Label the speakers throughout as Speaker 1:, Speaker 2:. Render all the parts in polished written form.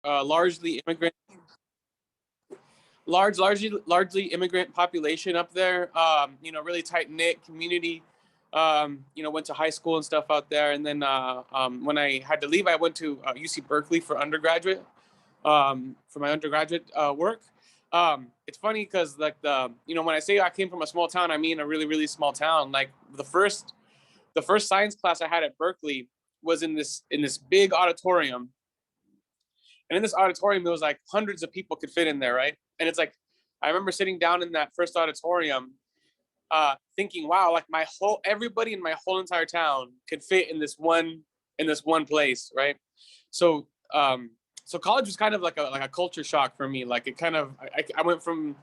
Speaker 1: largely immigrant, largely immigrant population up there. You know, really tight knit community. You know, went to high school and stuff out there, and then when I had to leave, I went to UC Berkeley for undergraduate, for my undergraduate work. It's funny because like you know, when I say I came from a small town, I mean a really small town. Like the first science class I had at Berkeley was in this big auditorium, and in this auditorium there was like hundreds of people could fit in there, right? And it's like I remember sitting down in that first auditorium, thinking, wow, like everybody in my whole entire town could fit in this one place, right? So so college was kind of like a culture shock for me. Like it kind of I went from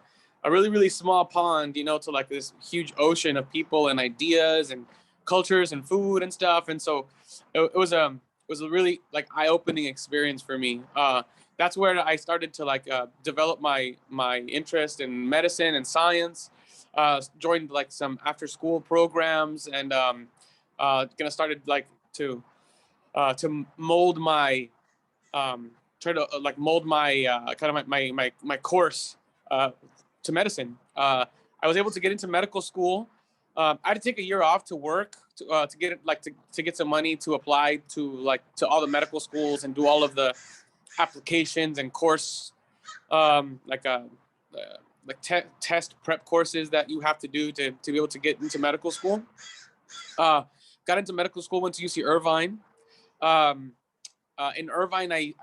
Speaker 1: a really small pond, you know, to like this huge ocean of people and ideas and cultures and food and stuff. And so it was a really like eye-opening experience for me. That's where I started to like develop my interest in medicine and science. Joined like some after school programs, and gonna started like to mold my try to like mold my kind of my course to medicine. I was able to get into medical school. I had to take a year off to work to get like to get some money to apply to all the medical schools and do all of the applications and course test prep courses that you have to do to be able to get into medical school. Got into medical school, went to UC Irvine. In Irvine,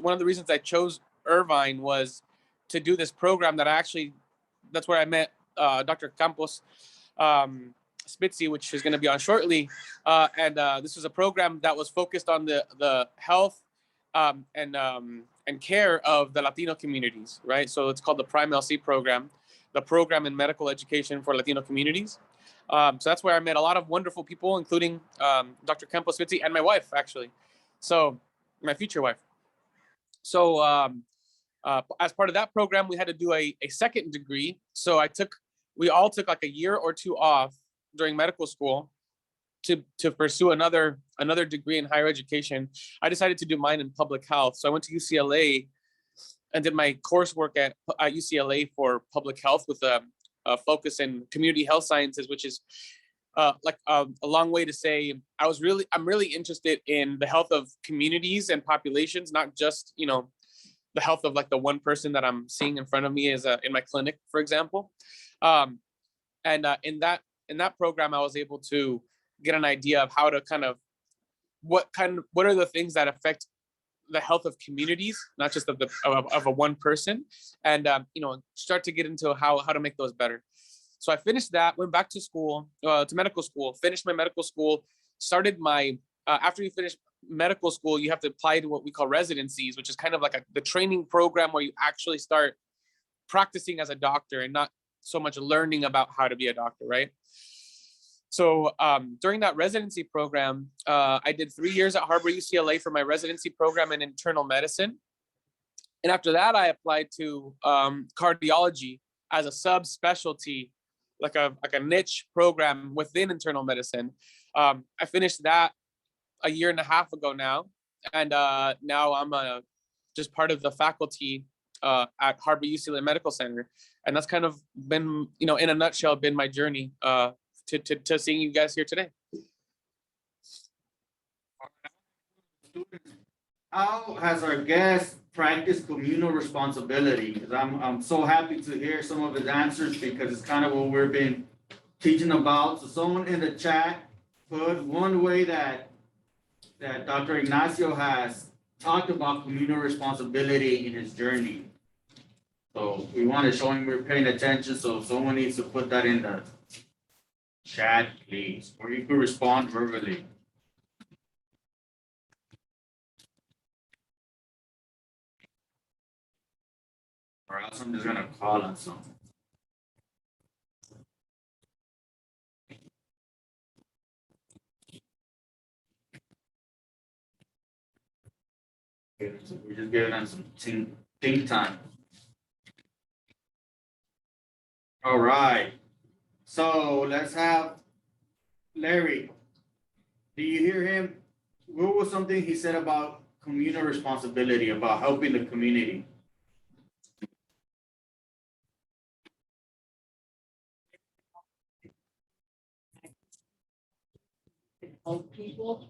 Speaker 1: one of the reasons I chose Irvine was to do this program that's where I met Dr. Campos Spitzy, which is going to be on shortly. And this was a program that was focused on the health and care of the Latino communities, right? So it's called the Prime LC program, the program in medical education for Latino communities. So that's where I met a lot of wonderful people, including Dr. Campos Spitzy and my wife, actually. So my future wife. So as part of that program, we had to do a second degree. So we all took like a year or two off during medical school to pursue another degree in higher education. I decided to do mine in public health. So I went to UCLA and did my coursework at UCLA for public health with a focus in community health sciences, which is like a long way to say I'm really interested in the health of communities and populations, not just, you know, the health of like the one person that I'm seeing in front of me in my clinic, for example. And in that program, I was able to get an idea of how to what are the things that affect the health of communities, not just of a one person, and you know, start to get into how to make those better. So I finished that, went back to school, to medical school, finished my medical school, started my after you finish medical school, you have to apply to what we call residencies, which is kind of like the training program where you actually start practicing as a doctor and not so much learning about how to be a doctor, right? So during that residency program, I did 3 years at Harbor UCLA for my residency program in internal medicine. And after that, I applied to cardiology as a subspecialty, like a niche program within internal medicine. I finished that a year and a half ago now. And now I'm just part of the faculty at Harbor UCLA Medical Center. And that's kind of been, you know, in a nutshell, been my journey to seeing you guys here today.
Speaker 2: How has our guest practiced communal responsibility? Because I'm so happy to hear some of his answers, because it's kind of what we've been teaching about. So someone in the chat put one way that Dr. Ignacio has talked about communal responsibility in his journey. So we want to show him we're paying attention. So someone needs to put that in the chat, please, or you could respond verbally. Or else I'm just gonna call on someone. So we're just giving them some think time. All right. So let's have Larry. Do you hear him? What was something he said about communal responsibility, about helping the community.
Speaker 3: Help people.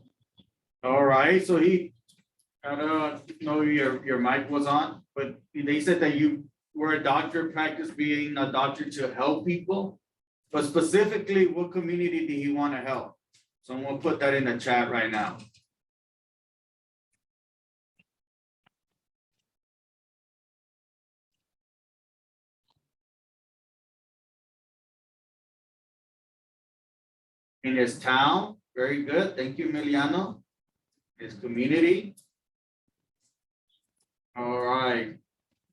Speaker 2: All right, so I don't know your mic was on, but they said that you were a doctor, practiced being a doctor to help people. But specifically, what community do you want to help? So I'm gonna put that in the chat right now. In his town, very good. Thank you, Emiliano. His community. All right.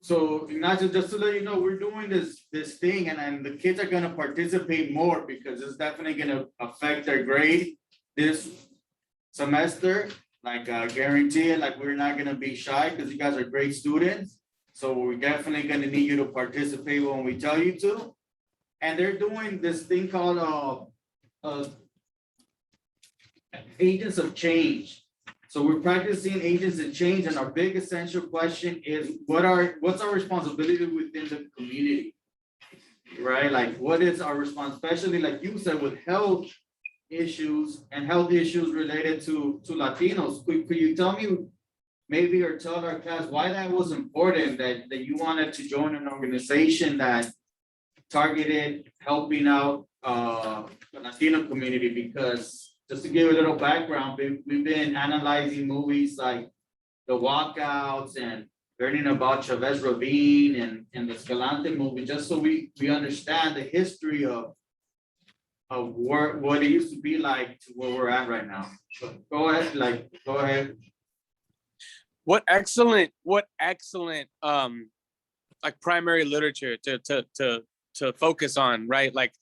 Speaker 2: So Ignacio, just to let you know, we're doing this thing, and the kids are gonna participate more because it's definitely gonna affect their grade this semester. Like guarantee it, like we're not gonna be shy because you guys are great students. So we're definitely gonna need you to participate when we tell you to. And they're doing this thing called agents of change. So we're practicing agents of change, and our big essential question is what's our responsibility within the community? Right? Like what is our response, especially like you said, with health issues and health issues related to Latinos. Could you tell me maybe, or tell our class why that was important, that you wanted to join an organization that targeted helping out the Latino community? Because just to give a little background, we've been analyzing movies like The Walkouts and learning about Chavez Ravine and the Escalante movie, just so we understand the history of what it used to be like to where we're at right now. So go ahead.
Speaker 1: What excellent like primary literature to focus on, right? Like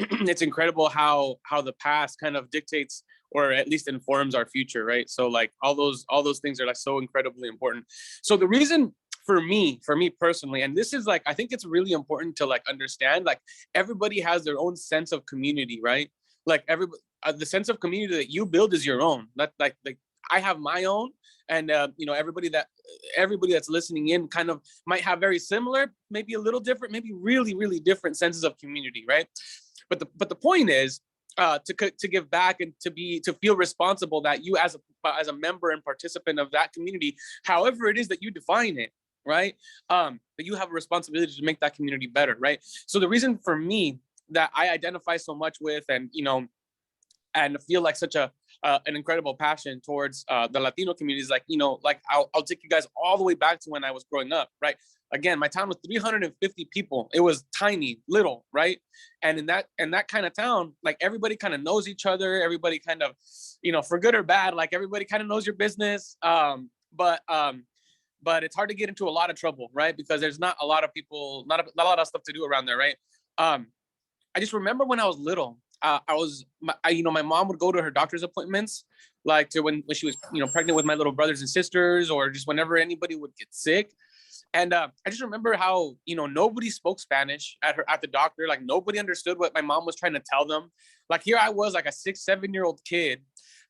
Speaker 1: it's incredible how the past kind of dictates or at least informs our future, right? So like all those things are like so incredibly important. So the reason for me personally, and this is like, I think it's really important to like understand, like everybody has their own sense of community, right? Like the sense of community that you build is your own. That like I have my own, and you know, everybody that's listening in kind of might have very similar, maybe a little different, maybe really different senses of community, right? But the point is to give back and to feel responsible that you as a member and participant of that community, however it is that you define it, right? That you have a responsibility to make that community better, right? So the reason for me that I identify so much with, and you know, and feel like such an incredible passion towards the Latino community is like, you know, like I'll take you guys all the way back to when I was growing up, right? Again, my town was 350 people. It was tiny, little, right? And in that kind of town, like everybody kind of knows each other. Everybody kind of, you know, for good or bad, like everybody kind of knows your business. But it's hard to get into a lot of trouble, right? Because there's not a lot of people, not a lot of stuff to do around there, right? I just remember when I was little, my mom would go to her doctor's appointments, like to when she was, you know, pregnant with my little brothers and sisters, or just whenever anybody would get sick. And I just remember how, you know, nobody spoke Spanish at the doctor. Like nobody understood what my mom was trying to tell them. Like here I was, like a 6-7-year-old kid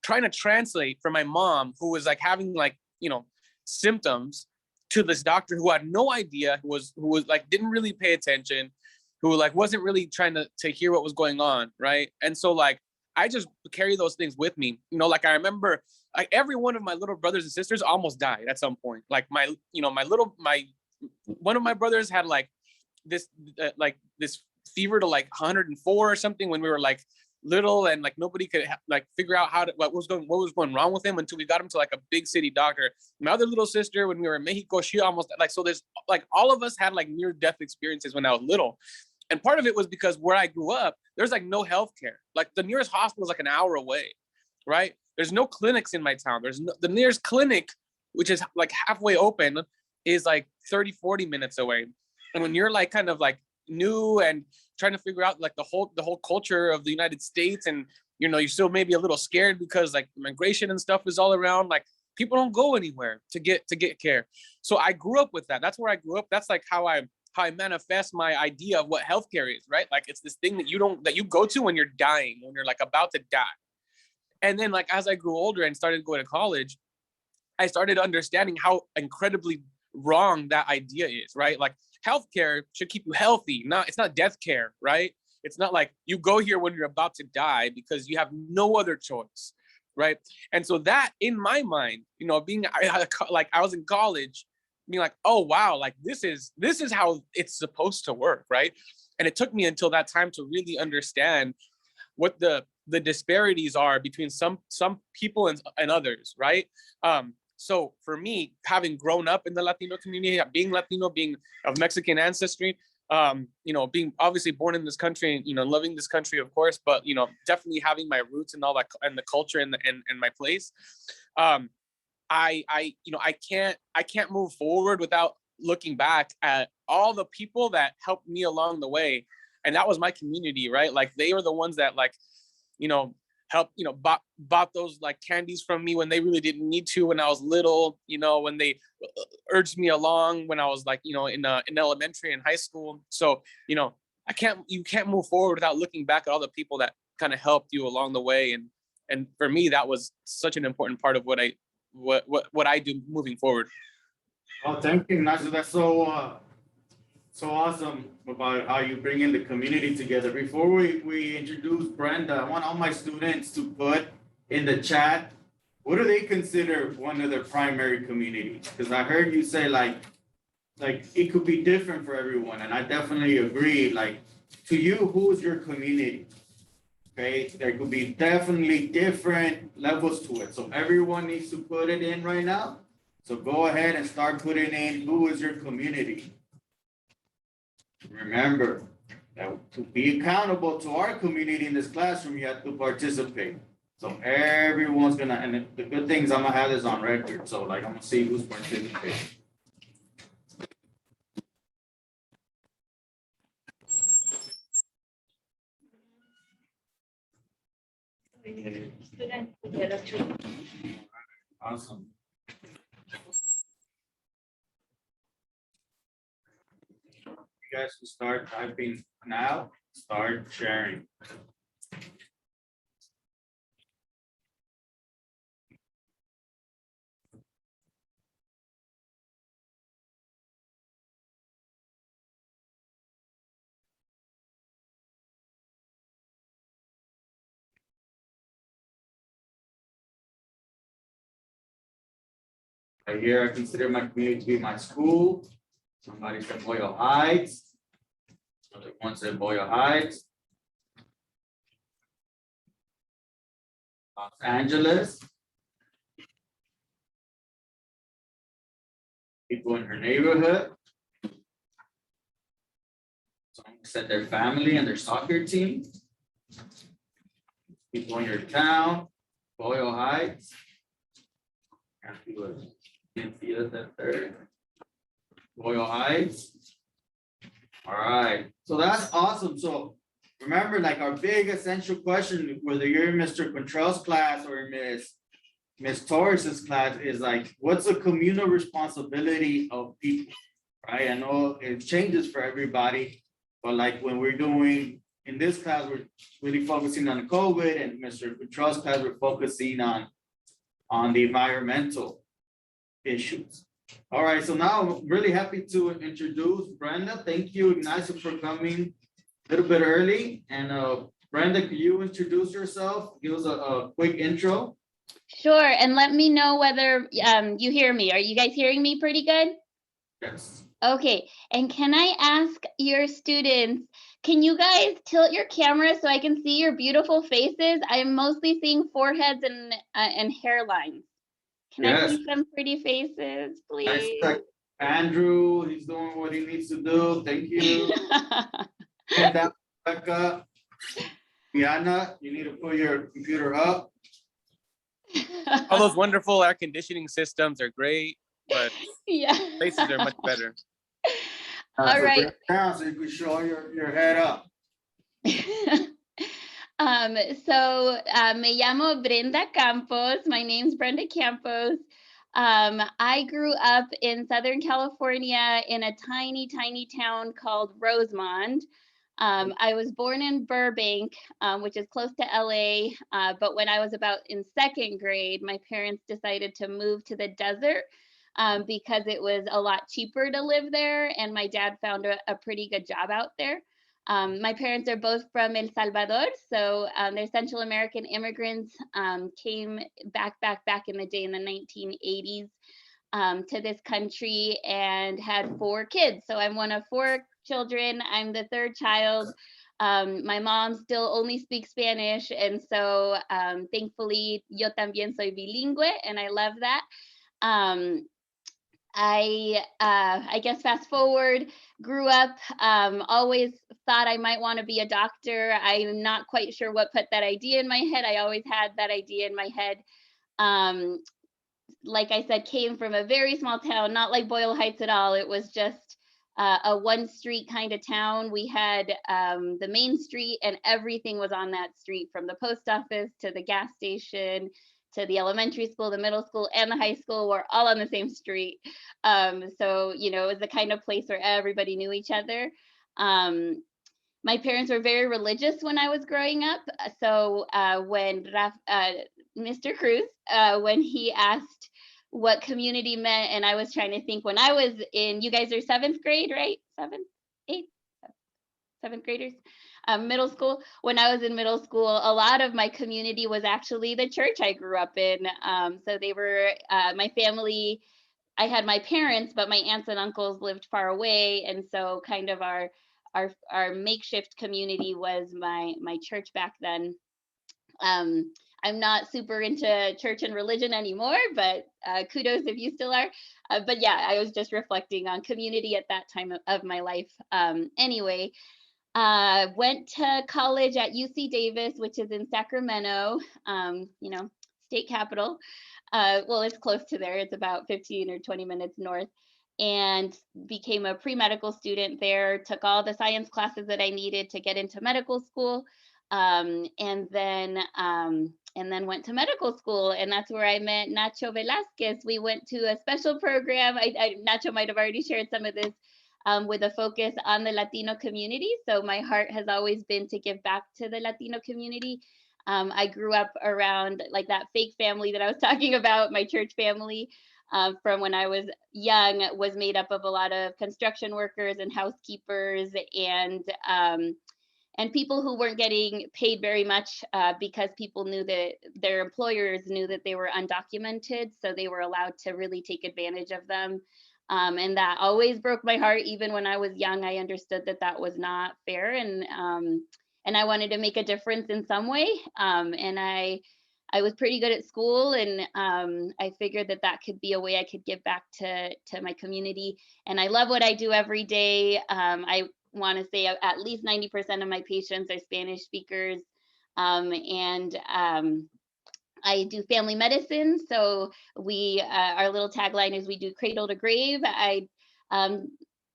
Speaker 1: trying to translate for my mom, who was like having like, you know, symptoms, to this doctor who had no idea, who was like didn't really pay attention, who like wasn't really trying to hear what was going on, right? And so like I just carry those things with me, you know. Like I remember like every one of my little brothers and sisters almost died at some point. Like one of my brothers had like this fever to like 104 or something when we were like little, and like nobody could like figure out what was going wrong with him until we got him to like a big city doctor. My other little sister, when we were in Mexico, she almost like, so there's like all of us had like near death experiences when I was little. And part of it was because where I grew up, there's like no healthcare. Like the nearest hospital is like an hour away, right? There's no clinics in my town. The nearest clinic, which is like halfway open, is like 30-40 minutes away. And when you're like kind of like new and trying to figure out like the whole culture of the United States, and you know, you're still maybe a little scared because like immigration and stuff is all around, like people don't go anywhere to get care. So I grew up with that. That's where I grew up. That's like how I manifest my idea of what healthcare is, right? Like it's this thing that you go to when you're dying, when you're like about to die. And then like as I grew older and started going to college, I started understanding how incredibly wrong that idea is, right? Like healthcare should keep you healthy. It's not death care, right? It's not like you go here when you're about to die because you have no other choice, right? And so that, in my mind, you know, like I was in college, being like, oh wow, like this is how it's supposed to work, right? And it took me until that time to really understand what the disparities are between some people and others, right? So for me, having grown up in the Latino community, being Latino, being of Mexican ancestry, you know, being obviously born in this country, you know, loving this country, of course, but, you know, definitely having my roots and all that, and the culture and my place. I you know, I can't move forward without looking back at all the people that helped me along the way. And that was my community, right? Like they were the ones that, like, you know, helped, you know, bought those like candies from me when they really didn't need to when I was little, you know, when they urged me along when I was like, you know, in elementary and high school. So, you know, you can't move forward without looking back at all the people that kind of helped you along the way. And for me, that was such an important part of what I do moving forward.
Speaker 2: Oh, thank you, Ignacio. That's so awesome about how you bring in the community together. Before we introduce Brenda, I want all my students to put in the chat, what do they consider one of their primary communities? Because I heard you say like it could be different for everyone, and I definitely agree. Like, to you, who is your community? Okay, there could be definitely different levels to it. So everyone needs to put it in right now. So go ahead and start putting in who is your community. Remember that to be accountable to our community in this classroom, you have to participate. So everyone's gonna, and the good thing is I'm gonna have this on record. So like, I'm gonna see who's participating. Awesome. You guys can start typing now, start sharing. Right here, I consider my community to be my school. Somebody said Boyle Heights. Another one said Boyle Heights. Los Angeles. People in her neighborhood. Someone said their family and their soccer team. People in your town, Boyle Heights. Boyle Heights. All right, so that's awesome. So remember, like, our big essential question, whether you're in Mr. Control's class or Miss Torres's class, is like, what's the communal responsibility of people, right? I know it changes for everybody, but like when we're doing, in this class, we're really focusing on COVID, and Mr. Control's class, we're focusing on the environmental issues. All right, so now I'm really happy to introduce Brenda. Thank you, Ignacio, for coming a little bit early. And Brenda, can you introduce yourself? Give us a quick intro.
Speaker 4: Sure, and let me know whether you hear me. Are you guys hearing me pretty good?
Speaker 2: Yes.
Speaker 4: Okay, and can I ask your students, can you guys tilt your camera so I can see your beautiful faces? I'm mostly seeing foreheads and hairlines. Can I see some pretty faces, please?
Speaker 2: Nice. Andrew, he's doing what he needs to do. Thank you. And that, Becca, Diana, you need to put your computer up.
Speaker 1: All those wonderful air conditioning systems are great, but
Speaker 4: yeah,
Speaker 1: faces are much better.
Speaker 4: All
Speaker 2: so
Speaker 4: right.
Speaker 2: Down so you can show your head up.
Speaker 4: Me llamo Brenda Campos. My name's Brenda Campos. I grew up in Southern California in a tiny, tiny town called Rosemont. I was born in Burbank, which is close to LA, but when I was about in second grade, my parents decided to move to the desert because it was a lot cheaper to live there, and my dad found a pretty good job out there. My parents are both from El Salvador, so they're Central American immigrants, came back in the day in the 1980s to this country and had 4 kids. So I'm one of 4 children. I'm the 3rd child. My mom still only speaks Spanish, and so thankfully yo también soy bilingüe, and I love that. I guess fast forward, grew up, always thought I might want to be a doctor. I'm not quite sure what put that idea in my head. I always had that idea in my head. Like I said, came from a very small town, not like Boyle Heights at all. It was just a 1 street kind of town. We had the main street, and everything was on that street, from the post office to the gas station to the elementary school, the middle school, and the high school were all on the same street. So, you know, it was the kind of place where everybody knew each other. My parents were very religious when I was growing up. So when Mr. Cruz, when he asked what community meant, and I was trying to think when I was in, you guys are 7th grade, right? 7th graders, middle school. When I was in middle school, a lot of my community was actually the church I grew up in. So they were, my family, I had my parents, but my aunts and uncles lived far away. And so kind of our makeshift community was my church back then. I'm not super into church and religion anymore, but kudos if you still are. But yeah, I was just reflecting on community at that time of my life. Anyway, went to college at UC Davis, which is in Sacramento, you know, state capital. Well, it's close to there. It's about 15 or 20 minutes north. And became a pre-medical student there, took all the science classes that I needed to get into medical school. And then went to medical school, and that's where I met Nacho Velasquez. We went to a special program. Nacho might have already shared some of this, with a focus on the Latino community. So my heart has always been to give back to the Latino community. I grew up around like that fake family that I was talking about. My church family, from when I was young, was made up of a lot of construction workers and housekeepers, and people who weren't getting paid very much because people knew that their employers knew that they were undocumented, so they were allowed to really take advantage of them. And that always broke my heart. Even when I was young, I understood that that was not fair, and I wanted to make a difference in some way. And I was pretty good at school, and I figured that that could be a way I could give back to my community. And I love what I do every day. I want to say at least 90% of my patients are Spanish speakers. I do family medicine. So our little tagline is we do cradle to grave. I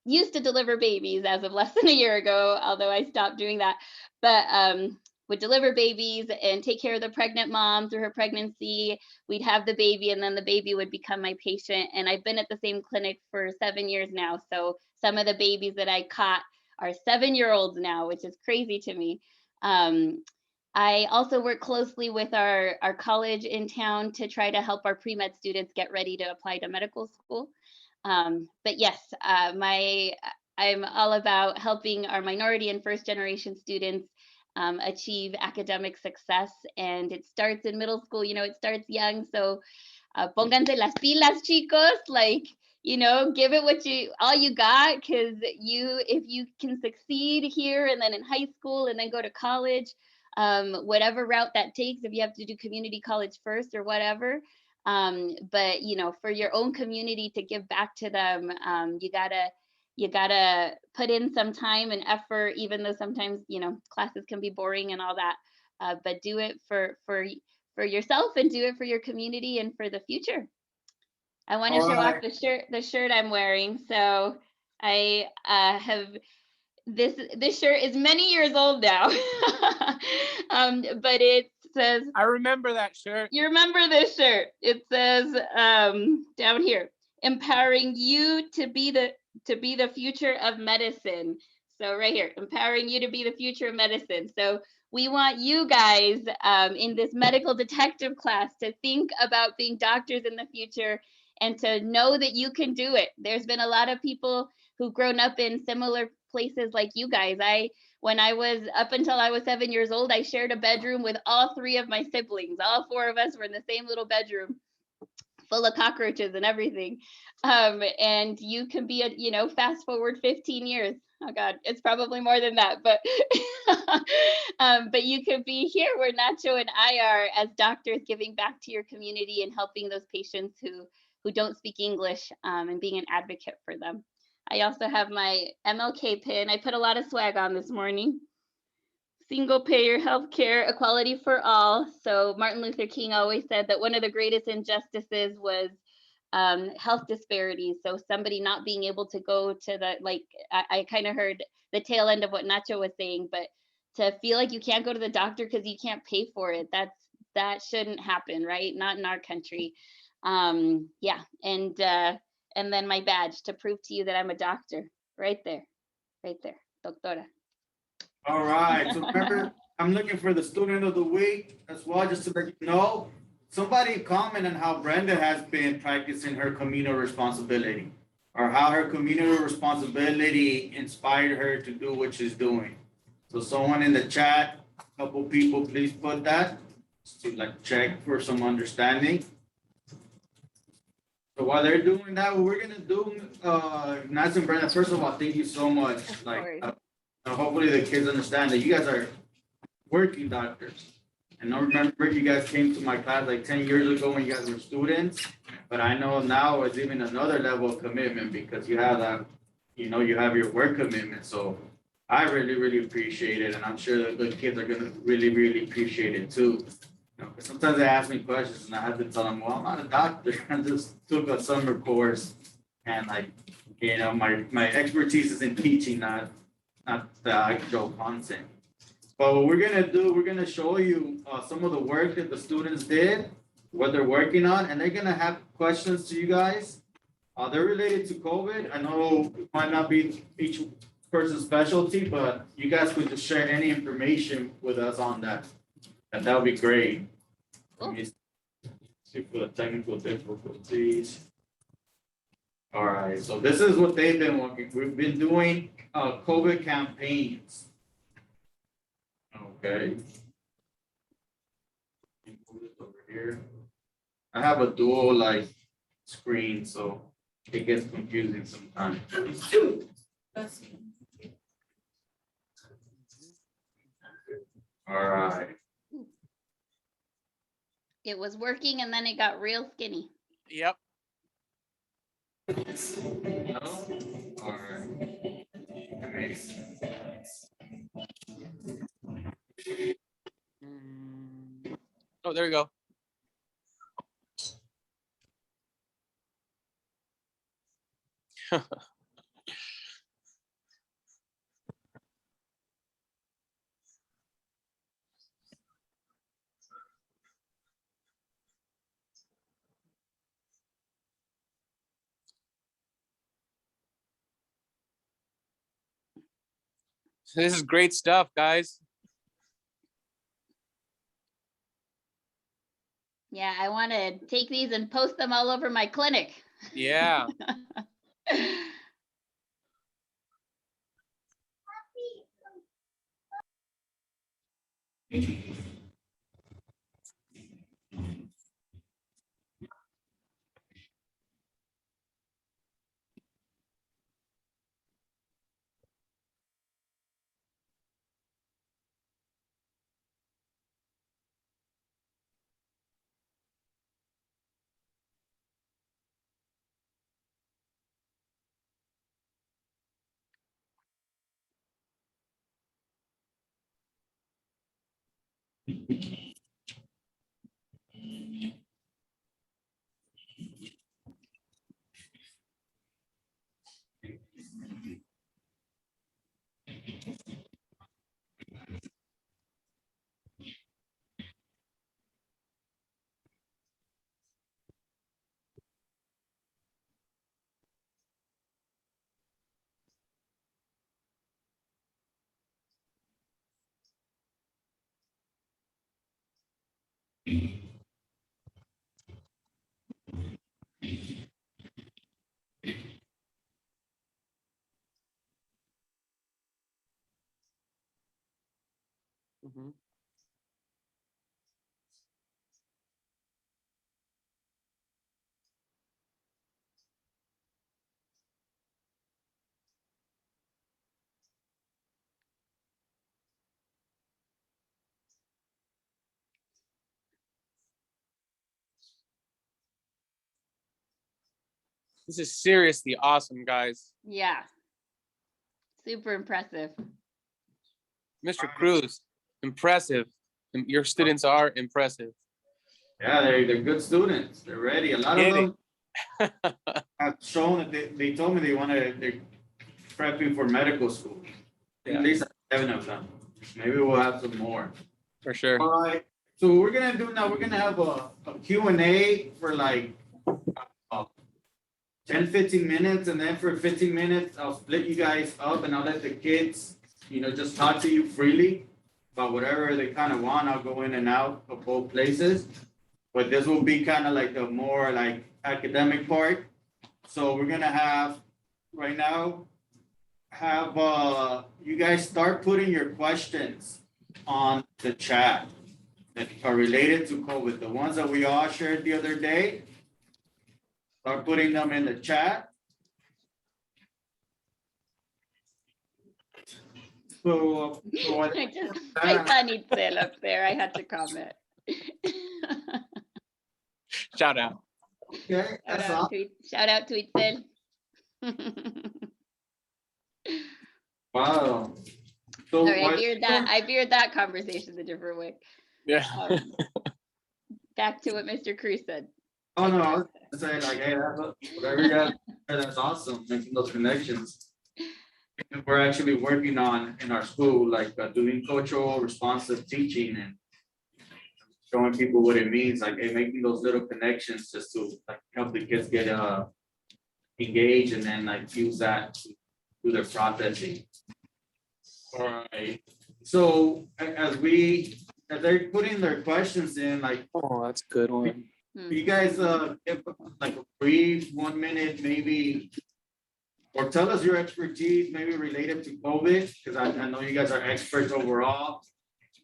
Speaker 4: used to deliver babies as of less than a year ago, although I stopped doing that. But would deliver babies and take care of the pregnant mom through her pregnancy. We'd have the baby, and then the baby would become my patient. And I've been at the same clinic for 7 years now. So some of the babies that I caught are 7-year-olds now, which is crazy to me. I also work closely with our college in town to try to help our pre-med students get ready to apply to medical school. But yes, I'm all about helping our minority and first generation students achieve academic success. And it starts in middle school, you know, it starts young. So pónganse las pilas, chicos, like, you know, give it all you got, because if you can succeed here and then in high school and then go to college, whatever route that takes, if you have to do community college first or whatever, but you know, for your own community to give back to them, you gotta put in some time and effort, even though sometimes, you know, classes can be boring and all that, but do it for yourself, and do it for your community and for the future. I want to show off the shirt I'm wearing. So I have this shirt is many years old now. But it says,
Speaker 1: I remember that shirt.
Speaker 4: You remember this shirt? It says down here, empowering you to be the future of medicine. So right here, empowering you to be the future of medicine. So we want you guys in this medical detective class to think about being doctors in the future and to know that you can do it. There's been a lot of people who've grown up in similar places like you guys. When I was up until I was 7 years old, I shared a bedroom with all 3 of my siblings. All 4 of us were in the same little bedroom, full of cockroaches and everything. And you can be fast forward 15 years. Oh God, it's probably more than that, but but you could be here where Nacho and I are as doctors, giving back to your community and helping those patients who don't speak English, and being an advocate for them. I also have my MLK pin. I put a lot of swag on this morning. Single payer healthcare, equality for all. So Martin Luther King always said that one of the greatest injustices was health disparities. So somebody not being able to go to the, I kind of heard the tail end of what Nacho was saying, but to feel like you can't go to the doctor because you can't pay for it, that shouldn't happen, right? Not in our country. Yeah, and then my badge to prove to you that I'm a doctor, right there, doctora.
Speaker 2: All right, so remember, I'm looking for the student of the week as well, just to let you know. Somebody comment on how Brenda has been practicing her communal responsibility, or how her communal responsibility inspired her to do what she's doing. So someone in the chat, a couple people, please put that, just to check for some understanding. So while they're doing that, what we're gonna do, Nancy and Brenda, first of all, thank you so much. Hopefully the kids understand that you guys are working doctors. And I remember you guys came to my class 10 years ago when you guys were students, but I know now it's even another level of commitment because you have that, you have your work commitment. So I really, really appreciate it. And I'm sure the kids are gonna really, really appreciate it too. Sometimes they ask me questions and I have to tell them, well, I'm not a doctor. I just took a summer course and my expertise is in teaching, not the actual content. But what we're gonna do, we're gonna show you some of the work that the students did, what they're working on, and they're gonna have questions to you guys. They're related to COVID. I know it might not be each person's specialty, but you guys could just share any information with us on that. And that would be great. Let me see for the technical difficulties. All right, so this is what they've been working. We've been doing COVID campaigns. Okay. Move this over here. I have a dual screen, so it gets confusing sometimes. All right.
Speaker 4: It was working and then it got real skinny.
Speaker 1: Yep.
Speaker 2: No? All right.
Speaker 1: Oh, there we go. This is great stuff, guys.
Speaker 4: Yeah, I want to take these and post them all over my clinic.
Speaker 1: Yeah. Mhm. This is seriously awesome, guys.
Speaker 4: Yeah. Super impressive.
Speaker 1: Mr. Cruz, impressive. Your students are impressive.
Speaker 2: Yeah, they're good students. They're ready. A lot of
Speaker 1: Get it.
Speaker 2: them have shown that they told me they're prepping for medical school.
Speaker 1: Yeah.
Speaker 2: At least 7 of them. Maybe we'll have some more.
Speaker 1: For sure.
Speaker 2: All right. So what we're gonna do now, we're gonna have a Q&A for like 10, 15 minutes, and then for 15 minutes, I'll split you guys up and I'll let the kids, just talk to you freely about whatever they kind of want. I'll go in and out of both places. But this will be kind of like the more like academic part. So we're gonna have right now, you guys start putting your questions on the chat that are related to COVID, the ones that we all shared the other day. Start putting them in the chat. So
Speaker 4: I saw Nitzel up there. I had to comment.
Speaker 1: Shout out.
Speaker 2: okay, that's all.
Speaker 4: Shout out to Itzel.
Speaker 2: Wow. So
Speaker 4: Sorry, I veered that conversation a different way.
Speaker 1: Yeah.
Speaker 4: Back to what Mr. Cruz said.
Speaker 2: Oh no, I was gonna say like, hey, whatever you got, that's awesome, making those connections. We're actually working on in our school, like doing cultural responsive teaching and showing people what it means, like hey, making those little connections just to like help the kids get engaged and then like use that to do their processing. All right. So as they're putting their questions in, like,
Speaker 1: Oh, that's a good one.
Speaker 2: you guys give like a brief 1 minute maybe, or tell us your expertise maybe related to COVID, because I know you guys are experts overall,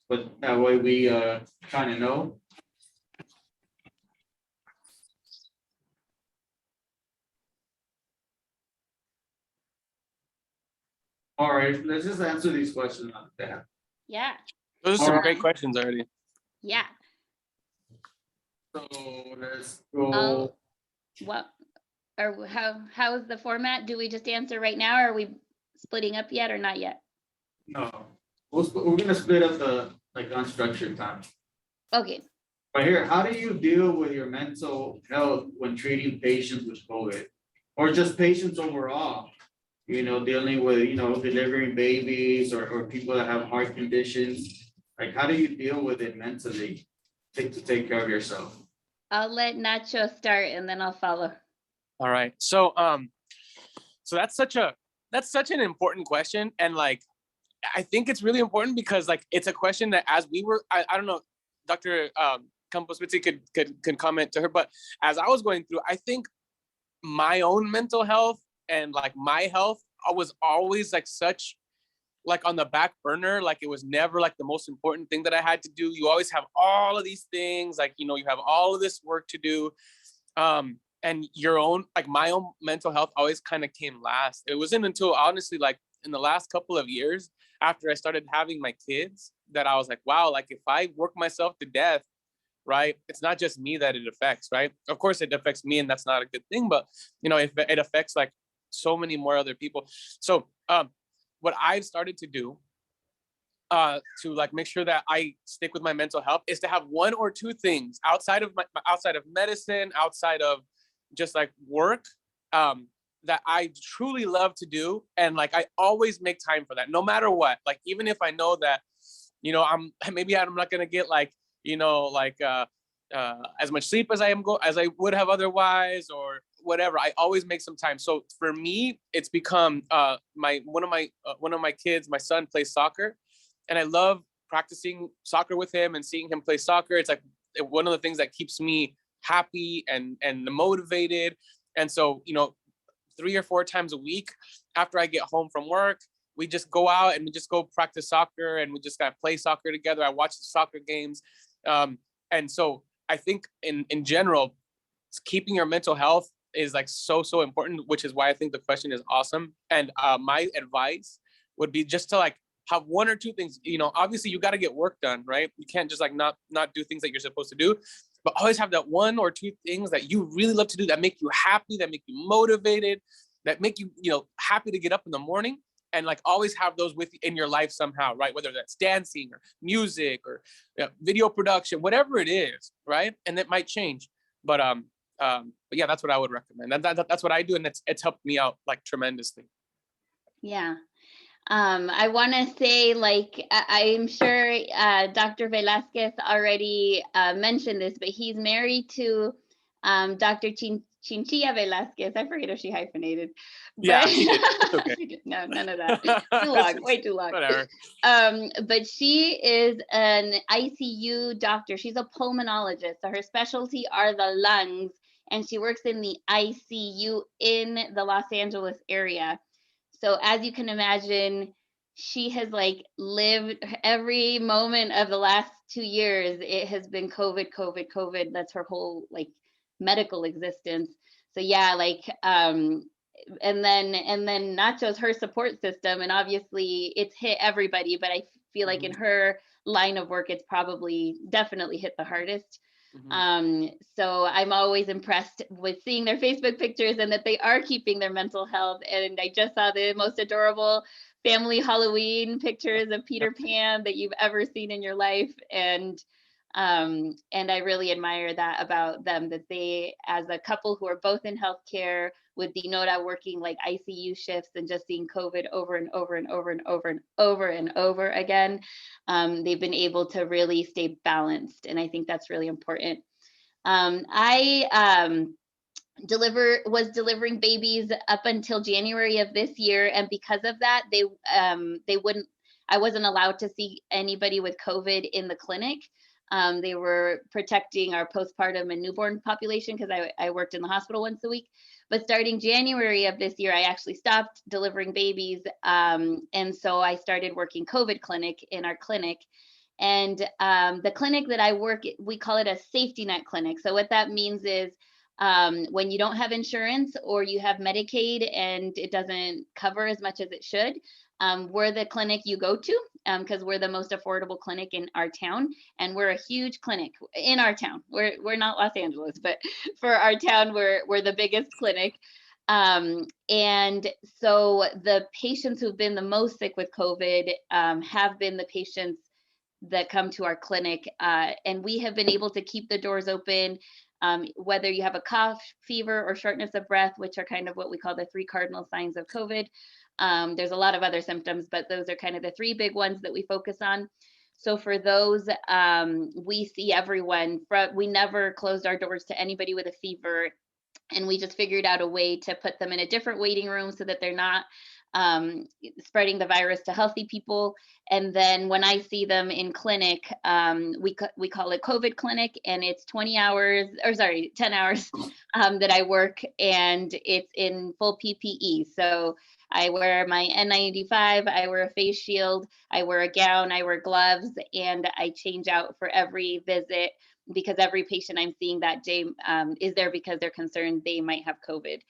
Speaker 2: but that way we kind of know. All right, let's just answer these questions on the tab.
Speaker 4: Yeah.
Speaker 1: Those are some
Speaker 2: Alright.
Speaker 1: great questions already.
Speaker 4: Yeah.
Speaker 2: So let's go.
Speaker 4: What or how is the format? Do we just answer right now, or are we splitting up yet or not yet?
Speaker 2: No, we're gonna split up the like unstructured time.
Speaker 4: Okay.
Speaker 2: Right here, how do you deal with your mental health when treating patients with COVID? Or just patients overall? Dealing with, delivering babies or people that have heart conditions. Like, how do you deal with it mentally to take care of yourself?
Speaker 4: I'll let Nacho start and then I'll follow.
Speaker 1: All right. So so that's such an important question. And like I think it's really important because like it's a question that as we were, I don't know, Dr. Campos could comment to her, but as I was going through, I think my own mental health and like my health, I was always like such like on the back burner. Like it was never like the most important thing that I had to do. You always have all of these things, like, you have all of this work to do. And your own, like my own mental health always kind of came last. It wasn't until honestly, like in the last couple of years after I started having my kids that I was like, wow, like if I work myself to death, right, it's not just me that it affects, right? Of course it affects me and that's not a good thing, but if it affects like so many more other people. So what I've started to do to like make sure that I stick with my mental health is to have one or two things outside of medicine, outside of just like work, that I truly love to do. And like, I always make time for that, no matter what. Like, even if I know that, I'm not going to get like, as much sleep as I would have otherwise, or whatever, I always make some time. So for me, it's become one of my kids, my son plays soccer, and I love practicing soccer with him and seeing him play soccer. It's like one of the things that keeps me happy and motivated. And so, 3 or 4 times a week after I get home from work, we just go out and we just go practice soccer, and we just gotta play soccer together. I watch the soccer games. And so I think in general, keeping your mental health is like so important, which is why I think the question is awesome. And my advice would be just to like have 1 or 2 things. Obviously you got to get work done, right? You can't just like not do things that you're supposed to do, but always have that 1 or 2 things that you really love to do, that make you happy, that make you motivated, that make you happy to get up in the morning. And like always have those with you in your life somehow, right? Whether that's dancing or music or video production, whatever it is, right? And it might change, but yeah, that's what I would recommend. That's what I do, and it's helped me out like tremendously.
Speaker 4: Yeah. I want to say, like, I'm sure Dr. Velasquez already mentioned this, but he's married to Dr. Chinchilla Velasquez. I forget if she hyphenated.
Speaker 1: Yeah, she did. It's okay.
Speaker 4: She did. No, none of that. Too long, way too long.
Speaker 1: Whatever.
Speaker 4: But she is an ICU doctor. She's a pulmonologist. So her specialty are the lungs, and she works in the ICU in the Los Angeles area. So as you can imagine, she has like lived every moment of the last 2 years. It has been COVID. That's her whole like medical existence. So yeah, like, and then Nacho's her support system, and obviously it's hit everybody, but I feel like in her line of work, it's probably definitely hit the hardest. So I'm always impressed with seeing their Facebook pictures and that they are keeping their mental health. And I just saw the most adorable family Halloween pictures of Peter Pan that you've ever seen in your life. And I really admire that about them, that they, as a couple who are both in healthcare, with Dinora working like ICU shifts and just seeing COVID over and over and over and over and over and over again, they've been able to really stay balanced. And I think that's really important. I was delivering babies up until January of this year. And because of that, I wasn't allowed to see anybody with COVID in the clinic. They were protecting our postpartum and newborn population because I worked in the hospital once a week. But starting January of this year, I actually stopped delivering babies. And so I started working COVID clinic in our clinic. And the clinic that I work, we call it a safety net clinic. So what that means is when you don't have insurance or you have Medicaid and it doesn't cover as much as it should, we're the clinic you go to because we're the most affordable clinic in our town, and we're a huge clinic in our town. We're not Los Angeles, but for our town, we're the biggest clinic. And so the patients who've been the most sick with COVID have been the patients that come to our clinic, and we have been able to keep the doors open. Whether you have a cough, fever, or shortness of breath, which are kind of what we call the 3 cardinal signs of COVID. There's a lot of other symptoms, but those are kind of the 3 big ones that we focus on. So for those, we see everyone. We never closed our doors to anybody with a fever, and we just figured out a way to put them in a different waiting room so that they're not spreading the virus to healthy people. And then when I see them in clinic, we call it COVID clinic, and it's 10 hours that I work, and it's in full PPE. So I wear my N95, I wear a face shield, I wear a gown, I wear gloves, and I change out for every visit because every patient I'm seeing that day is there because they're concerned they might have COVID.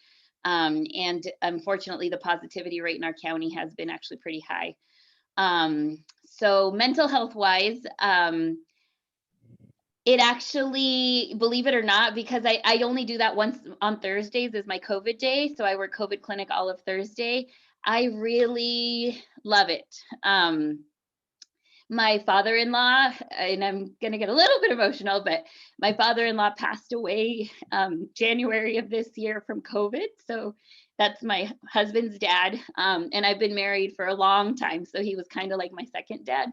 Speaker 4: And unfortunately, the positivity rate in our county has been actually pretty high. So mental health wise, it actually, believe it or not, because I only do that once on Thursdays is my COVID day. So I work COVID clinic all of Thursday. I really love it. My father-in-law, and I'm going to get a little bit emotional, but my father-in-law passed away January of this year from COVID. So that's my husband's dad. And I've been married for a long time. So he was kind of like my second dad.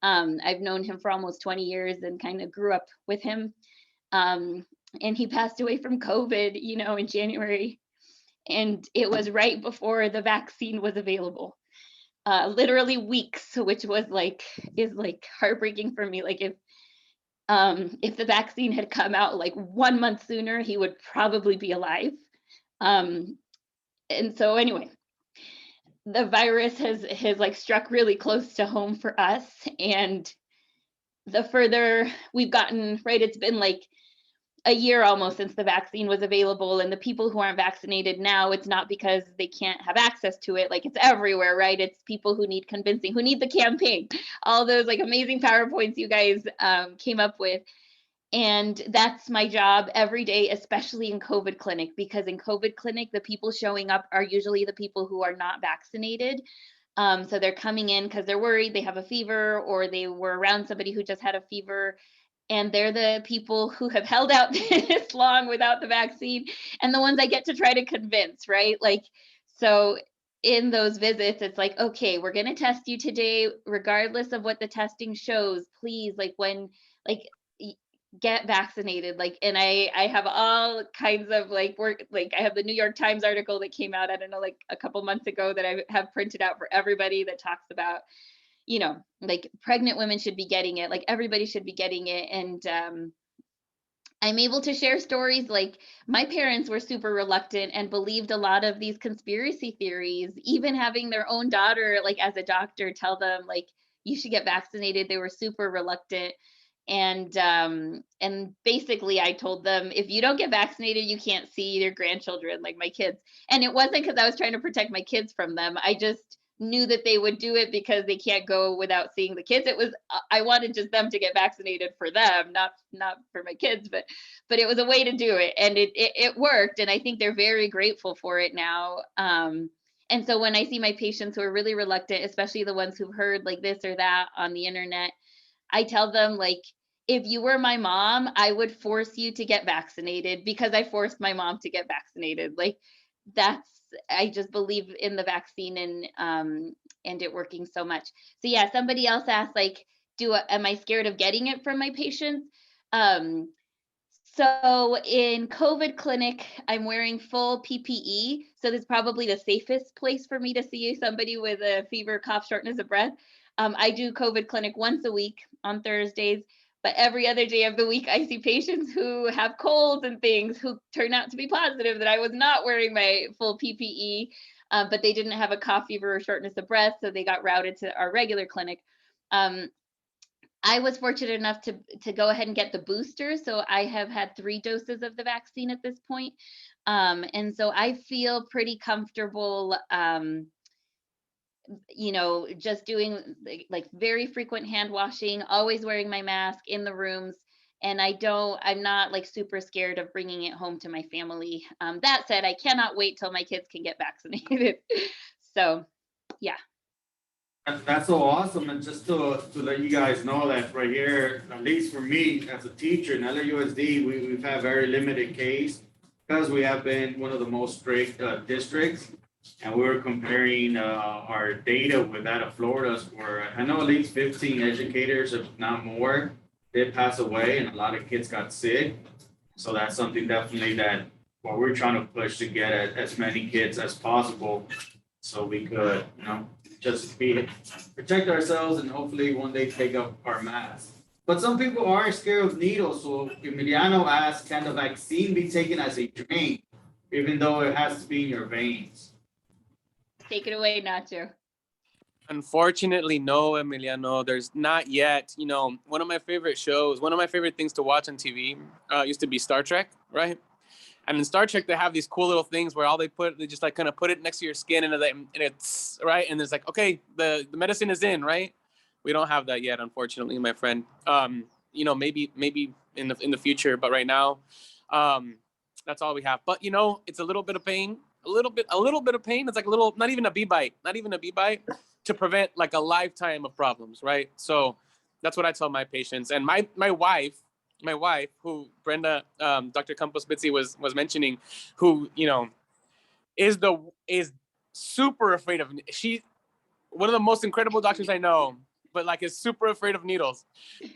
Speaker 4: I've known him for almost 20 years and kind of grew up with him. And he passed away from COVID, in January. And it was right before the vaccine was available. Literally weeks, which is heartbreaking for me. Like If the vaccine had come out like 1 month sooner, he would probably be alive. And so anyway, the virus has like struck really close to home for us. And the further we've gotten, right, it's been like a year almost since the vaccine was available, and the people who aren't vaccinated now, it's not because they can't have access to it, like it's everywhere, right? It's people who need convincing, who need the campaign, all those like amazing PowerPoints you guys came up with. And that's my job every day, especially in COVID clinic, because in COVID clinic, the people showing up are usually the people who are not vaccinated. So they're coming in because they're worried, they have a fever, or they were around somebody who just had a fever. And they're the people who have held out this long without the vaccine, and the ones I get to try to convince, right? Like, so in those visits, it's like, okay, we're going to test you today, regardless of what the testing shows. Please, like, when, like, get vaccinated. Like, and I have all kinds of like work, like I have the New York Times article that came out, I don't know, like a couple months ago, that I have printed out for everybody, that talks about, you know, like pregnant women should be getting it, like everybody should be getting it. And I'm able to share stories. Like, my parents were super reluctant and believed a lot of these conspiracy theories, even having their own daughter, like as a doctor, tell them like, you should get vaccinated. They were super reluctant. And basically I told them, if you don't get vaccinated, you can't see your grandchildren, like my kids. And it wasn't because I was trying to protect my kids from them. I just knew that they would do it because they can't go without seeing the kids. It was, I wanted just them to get vaccinated for them, not for my kids, but it was a way to do it. And it worked. And I think they're very grateful for it now. And so when I see my patients who are really reluctant, especially the ones who've heard like this or that on the internet, I tell them, like, if you were my mom, I would force you to get vaccinated, because I forced my mom to get vaccinated. Like, that's, I just believe in the vaccine and it working so much. So yeah, somebody else asked, like, am I scared of getting it from my patients? So in COVID clinic, I'm wearing full PPE. So this is probably the safest place for me to see somebody with a fever, cough, shortness of breath. I do COVID clinic once a week on Thursdays, but every other day of the week, I see patients who have colds and things who turn out to be positive that I was not wearing my full PPE, but they didn't have a cough, fever, or shortness of breath, so they got routed to our regular clinic. I was fortunate enough to go ahead and get the booster, so I have had 3 doses of the vaccine at this point. And so I feel pretty comfortable, you know, just doing like very frequent hand washing, always wearing my mask in the rooms. And I'm not like super scared of bringing it home to my family. That said, I cannot wait till my kids can get vaccinated. So yeah.
Speaker 2: That's so awesome. And just to let you guys know that right here, at least for me as a teacher in LAUSD, we've had very limited case, because we have been one of the most strict districts. And we were comparing our data with that of Florida's, where I know at least 15 educators, if not more, did pass away, and a lot of kids got sick. So that's something definitely that what we're trying to push, to get as many kids as possible, so we could, you know, just protect ourselves and hopefully one day take up our mask. But some people are scared of needles. So Emiliano asked, can the vaccine be taken as a drink, even though it has to be in your veins?
Speaker 4: Take it away, Nacho.
Speaker 1: Unfortunately, no, Emiliano. There's not yet. You know, one of my favorite shows, one of my favorite things to watch on TV used to be Star Trek, right? And in Star Trek, they have these cool little things where they just like kind of put it next to your skin, and it's right. And it's like, okay, the medicine is in, right? We don't have that yet, unfortunately, my friend. You know, maybe in the future, but right now, that's all we have. But you know, it's a little bit of pain, a little bit of pain. It's like a little, not even a bee bite, to prevent like a lifetime of problems, right? So that's what I tell my patients. And my wife, who Brenda, Dr. Campos was mentioning, who, you know, is super afraid of, she's one of the most incredible doctors I know, but like is super afraid of needles.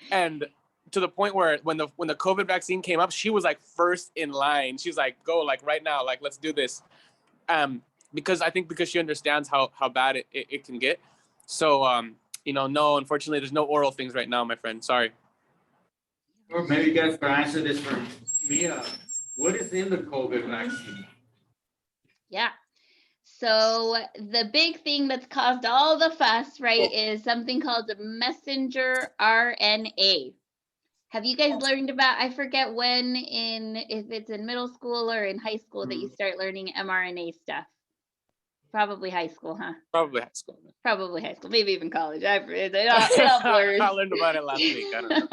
Speaker 1: And to the point where when the COVID vaccine came up, she was like first in line. She was like, go, like right now, like let's do this. Because she understands how bad it can get. So, you know, no, unfortunately, there's no oral things right now, my friend. Sorry.
Speaker 2: Or maybe you guys can answer this for Mia. What is in the COVID vaccine?
Speaker 4: Yeah. So the big thing that's caused all the fuss, right, is something called messenger RNA. Have you guys learned about, I forget when if it's in middle school or in high school that you start learning mRNA stuff? Probably high school, huh?
Speaker 1: Probably high school.
Speaker 4: Probably high school, maybe even college. It all blurs.
Speaker 1: I learned about it last week. I don't know.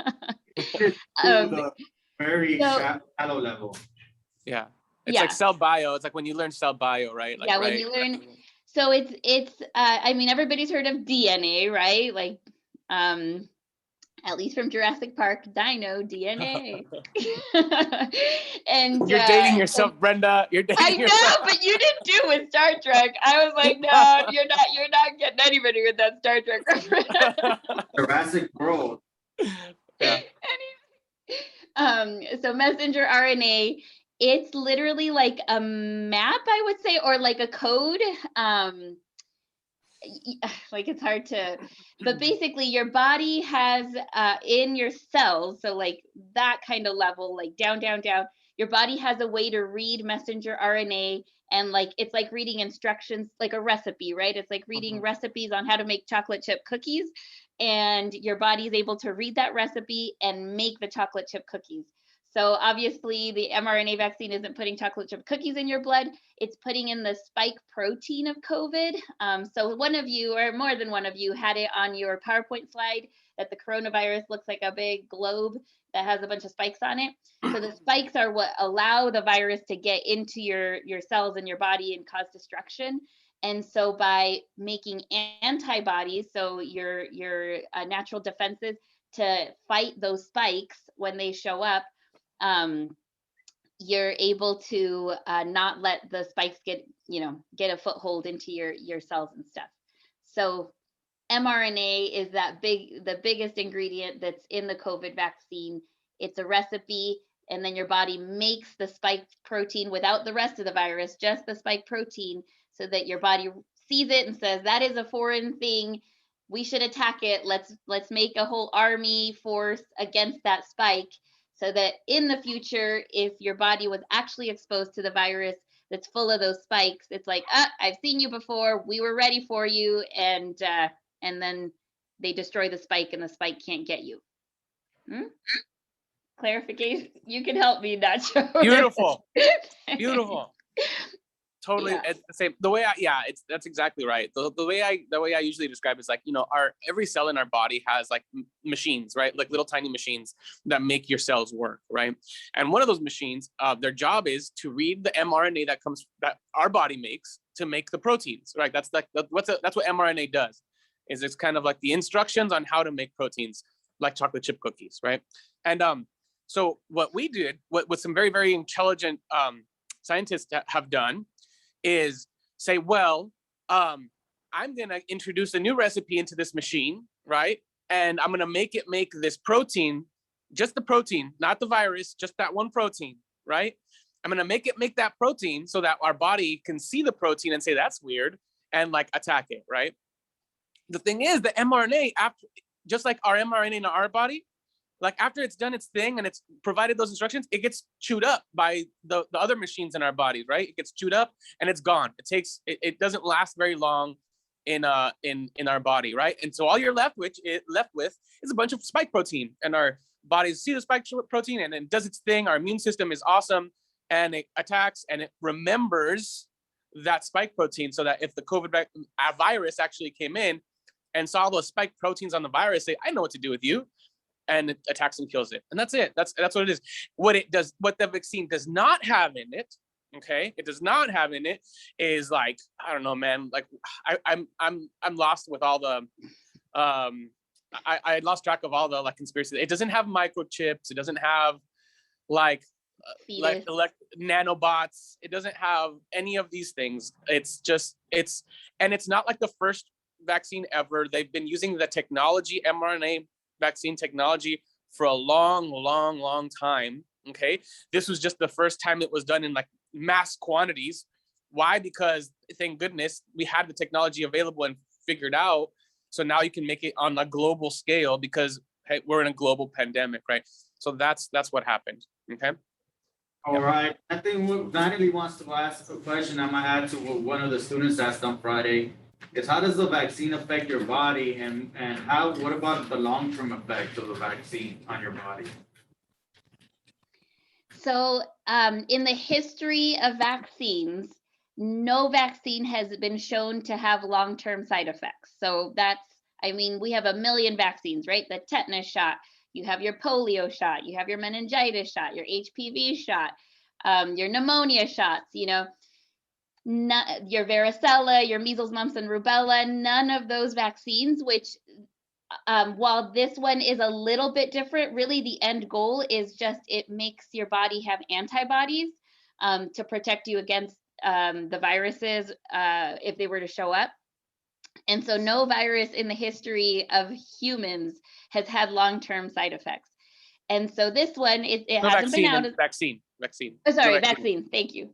Speaker 2: The very shallow level.
Speaker 1: Yeah. It's like cell bio. It's like when you learn cell bio, right? Like,
Speaker 4: yeah, when you learn. So it's I mean, everybody's heard of DNA, right? Like, at least from Jurassic Park, Dino DNA. And
Speaker 1: you're dating yourself, Brenda. You're dating yourself.
Speaker 4: I know, but you didn't do with Star Trek. I was like, no, you're not getting anybody with that Star Trek reference.
Speaker 2: Jurassic World.
Speaker 1: Yeah.
Speaker 4: So messenger RNA, it's literally like a map, I would say, or like a code. Like it's hard to, but basically your body has in your cells, so like that kind of level, like down, your body has a way to read messenger RNA, and like it's like reading instructions, like a recipe, right? It's like reading recipes on how to make chocolate chip cookies, and your body is able to read that recipe and make the chocolate chip cookies. So obviously the mRNA vaccine isn't putting chocolate chip cookies in your blood, it's putting in the spike protein of COVID. So one of you, or more than one of you, had it on your PowerPoint slide that the coronavirus looks like a big globe that has a bunch of spikes on it. So the spikes are what allow the virus to get into your cells in your body and cause destruction. And so by making antibodies, so your natural defenses to fight those spikes when they show up, you're able to not let the spikes get a foothold into your cells and stuff. So mRNA is the biggest ingredient that's in the COVID vaccine. It's a recipe, and then your body makes the spike protein without the rest of the virus, just the spike protein, so that your body sees it and says, that is a foreign thing, we should attack it. Let's make a whole army force against that spike, so that in the future, if your body was actually exposed to the virus that's full of those spikes, it's like, I've seen you before, we were ready for you, and then they destroy the spike and the spike can't get you. Clarification, you can help me, Nacho. Beautiful.
Speaker 1: Totally.
Speaker 4: Yeah.
Speaker 1: It's the same. The way that's exactly right. The way I usually describe it is like, every cell in our body has like machines, right? Like little tiny machines that make your cells work, right? And one of those machines, their job is to read the mRNA that our body makes to make the proteins, right? That's what mRNA does. Is it's kind of like the instructions on how to make proteins, like chocolate chip cookies, right? And so what we did, what some very, very intelligent scientists have done, is say, well, I'm going to introduce a new recipe into this machine, right? And I'm going to make it make this protein, just the protein, not the virus, just that one protein, right? I'm going to make it make that protein so that our body can see the protein and say, that's weird, and like attack it, right? The thing is, the mRNA, after, just like our mRNA in our body, like after it's done its thing and it's provided those instructions, it gets chewed up by the other machines in our bodies, right? It gets chewed up and it's gone. It doesn't last very long in our body, right? And so all you're left with is a bunch of spike protein, and our bodies see the spike protein and it does its thing. Our immune system is awesome, and it attacks and it remembers that spike protein, so that if the COVID virus actually came in and saw those spike proteins on the virus, say, I know what to do with you. And it attacks and kills it. And that's it. That's what it is. What the vaccine does not have in it, okay? It does not have in it is like, I don't know, man. Like I'm lost with all the I lost track of all the like conspiracy. It doesn't have microchips. It doesn't have like nanobots. It doesn't have any of these things. It's not like the first vaccine ever. They've been using the technology, mRNA vaccine technology, for a long time. Okay, this was just the first time it was done in like mass quantities. Why? Because thank goodness we had the technology available and figured out. So now you can make it on a global scale, because hey, we're in a global pandemic, right? So that's what happened. Okay.
Speaker 2: All right. I think what Natalie wants to ask a question I'm gonna add to what one of the students asked on Friday is how does the vaccine affect your body and what about the long-term effect of the vaccine on your body?
Speaker 4: So in the history of vaccines, no vaccine has been shown to have long-term side effects. So we have a million vaccines, right? The tetanus shot, you have your polio shot, you have your meningitis shot, your HPV shot, your pneumonia shots, your varicella, your measles, mumps, and rubella, none of those vaccines, which while this one is a little bit different, really the end goal is just it makes your body have antibodies to protect you against the viruses if they were to show up. And so no virus in the history of humans has had long-term side effects. And so this one, it
Speaker 1: No,
Speaker 4: hasn't been out.
Speaker 1: Vaccine.
Speaker 4: Oh, sorry,
Speaker 1: No
Speaker 4: vaccine. Thank you.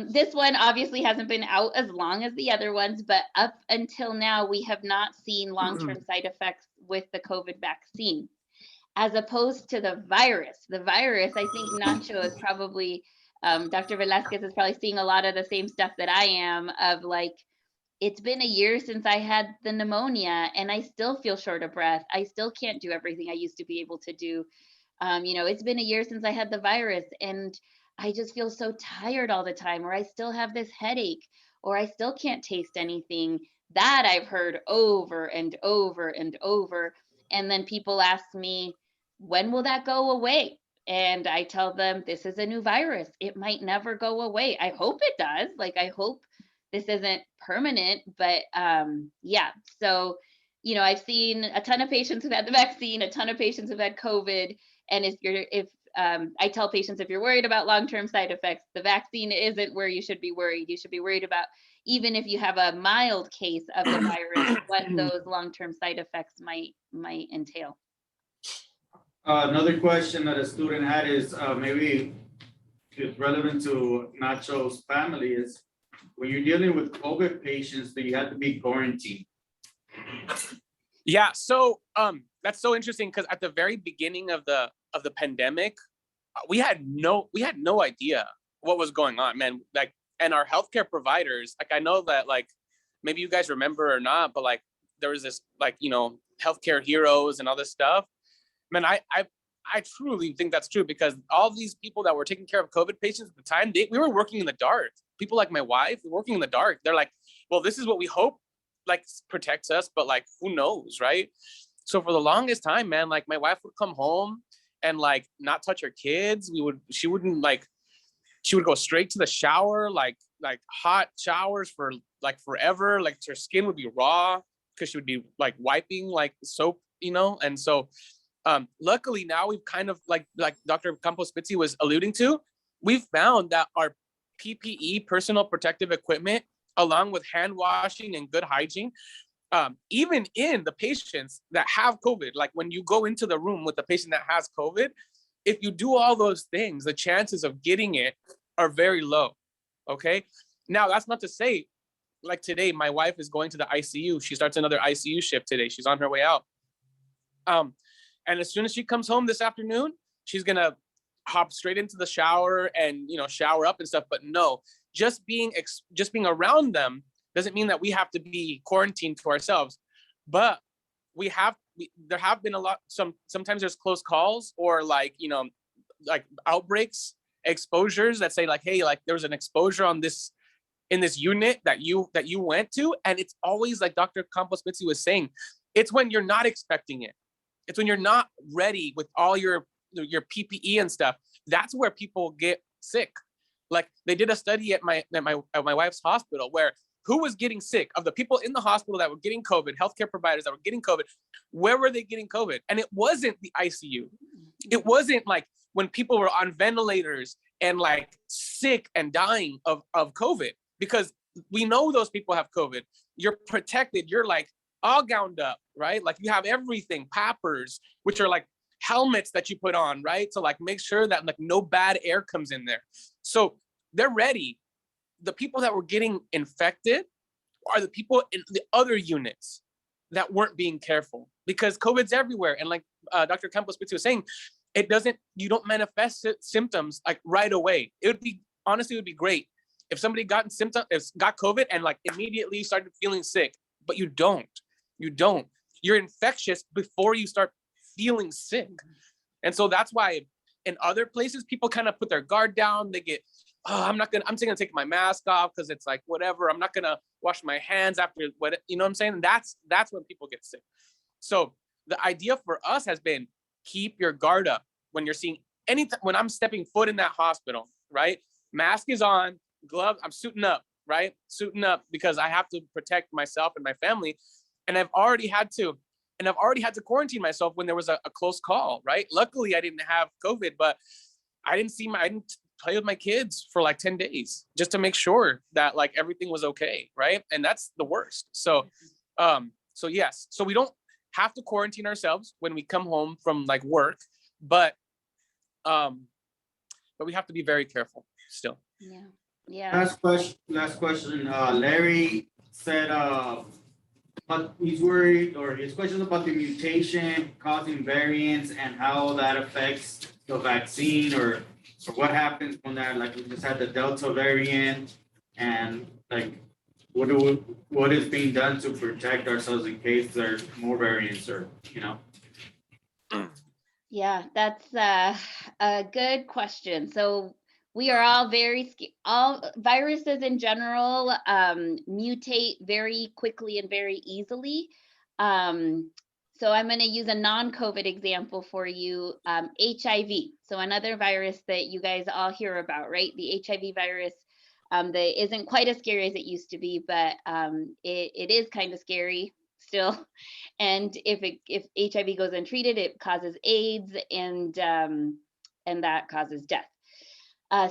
Speaker 4: This one obviously hasn't been out as long as the other ones, but up until now, we have not seen long-term side effects with the COVID vaccine, as opposed to the virus. The virus, I think Nacho is probably, Dr. Velasquez is probably seeing a lot of the same stuff that I am of like, it's been a year since I had the pneumonia and I still feel short of breath. I still can't do everything I used to be able to do. It's been a year since I had the virus and I just feel so tired all the time, or I still have this headache, or I still can't taste anything. That I've heard over and over and over. And then people ask me, when will that go away? And I tell them, this is a new virus. It might never go away. I hope it does. Like, I hope this isn't permanent, but yeah. So, I've seen a ton of patients who've had the vaccine, a ton of patients who've had COVID. And I tell patients, if you're worried about long-term side effects, the vaccine isn't where you should be worried. You should be worried about, even if you have a mild case of the virus, what those long-term side effects might entail.
Speaker 2: Another question that a student had is maybe it's relevant to Nacho's family is when you're dealing with COVID patients, do you have to be quarantined?
Speaker 1: Yeah, so that's so interesting because at the very beginning of the pandemic, we had no idea what was going on, man. Like, and our healthcare providers, like I know that like maybe you guys remember or not, but like there was this like healthcare heroes and all this stuff. Man, I truly think that's true because all these people that were taking care of COVID patients at the time, we were working in the dark. People like my wife were working in the dark. They're like, well, this is what we hope like protects us, but like who knows, right? So for the longest time, man, like my wife would come home and like not touch her kids. She would go straight to the shower, like hot showers for like forever. Like her skin would be raw because she would be like wiping like soap, and so luckily now we've kind of like Dr. Campos Spitzi was alluding to, we've found that our PPE, personal protective equipment, along with hand washing and good hygiene, even in the patients that have COVID, like when you go into the room with the patient that has COVID, if you do all those things, the chances of getting it are very low. Okay. Now that's not to say, like today, my wife is going to the ICU. She starts another ICU shift today. She's on her way out. And as soon as she comes home this afternoon, she's going to hop straight into the shower and, shower up and stuff. But no, just being around them doesn't mean that we have to be quarantined to ourselves. But there have been a lot, sometimes there's close calls or like outbreaks, exposures that say like, hey, like there was an exposure in this unit that you went to. And it's always like Dr. Campos Spitzi was saying, it's when you're not expecting it. It's when you're not ready with all your PPE and stuff. That's where people get sick. Like they did a study at my wife's hospital where who was getting sick of the people in the hospital that were getting COVID, healthcare providers that were getting COVID, where were they getting COVID? And it wasn't the ICU. It wasn't like when people were on ventilators and like sick and dying of COVID, because we know those people have COVID. You're protected. You're like all gowned up, right? Like you have everything, poppers, which are like helmets that you put on, right? To like make sure that like no bad air comes in there. So they're ready. The people that were getting infected are the people in the other units that weren't being careful because COVID's everywhere. And like Dr. Campos was saying, you don't manifest symptoms like right away. Honestly, it would be great if somebody got COVID and like immediately started feeling sick, but you don't. You're infectious before you start feeling sick. And so that's why in other places, people kind of put their guard down. They get, I'm just gonna take my mask off because it's like, whatever. I'm not gonna wash my hands after what, you know what I'm saying? That's when people get sick. So the idea for us has been, keep your guard up when you're seeing when I'm stepping foot in that hospital, right? Mask is on, gloves, I'm suiting up, right? Suiting up because I have to protect myself and my family. And I've already had to quarantine myself when there was a close call, right? Luckily I didn't have COVID, but I didn't play with my kids for like 10 days just to make sure that like everything was okay, right? And that's the worst. So yes, so we don't have to quarantine ourselves when we come home from like work, but we have to be very careful still.
Speaker 4: Yeah.
Speaker 2: Last question. Larry said, but he's worried, or his question is about the mutation causing variants and how that affects the vaccine, or what happens when that, like we just had the Delta variant, and like what is being done to protect ourselves in case there's more variants, or
Speaker 4: Yeah, that's a good question. So we are all all viruses in general mutate very quickly and very easily. So I'm going to use a non-COVID example for you, HIV. So another virus that you guys all hear about, right? The HIV virus that isn't quite as scary as it used to be, but it is kind of scary still. And if HIV goes untreated, it causes AIDS, and that causes death.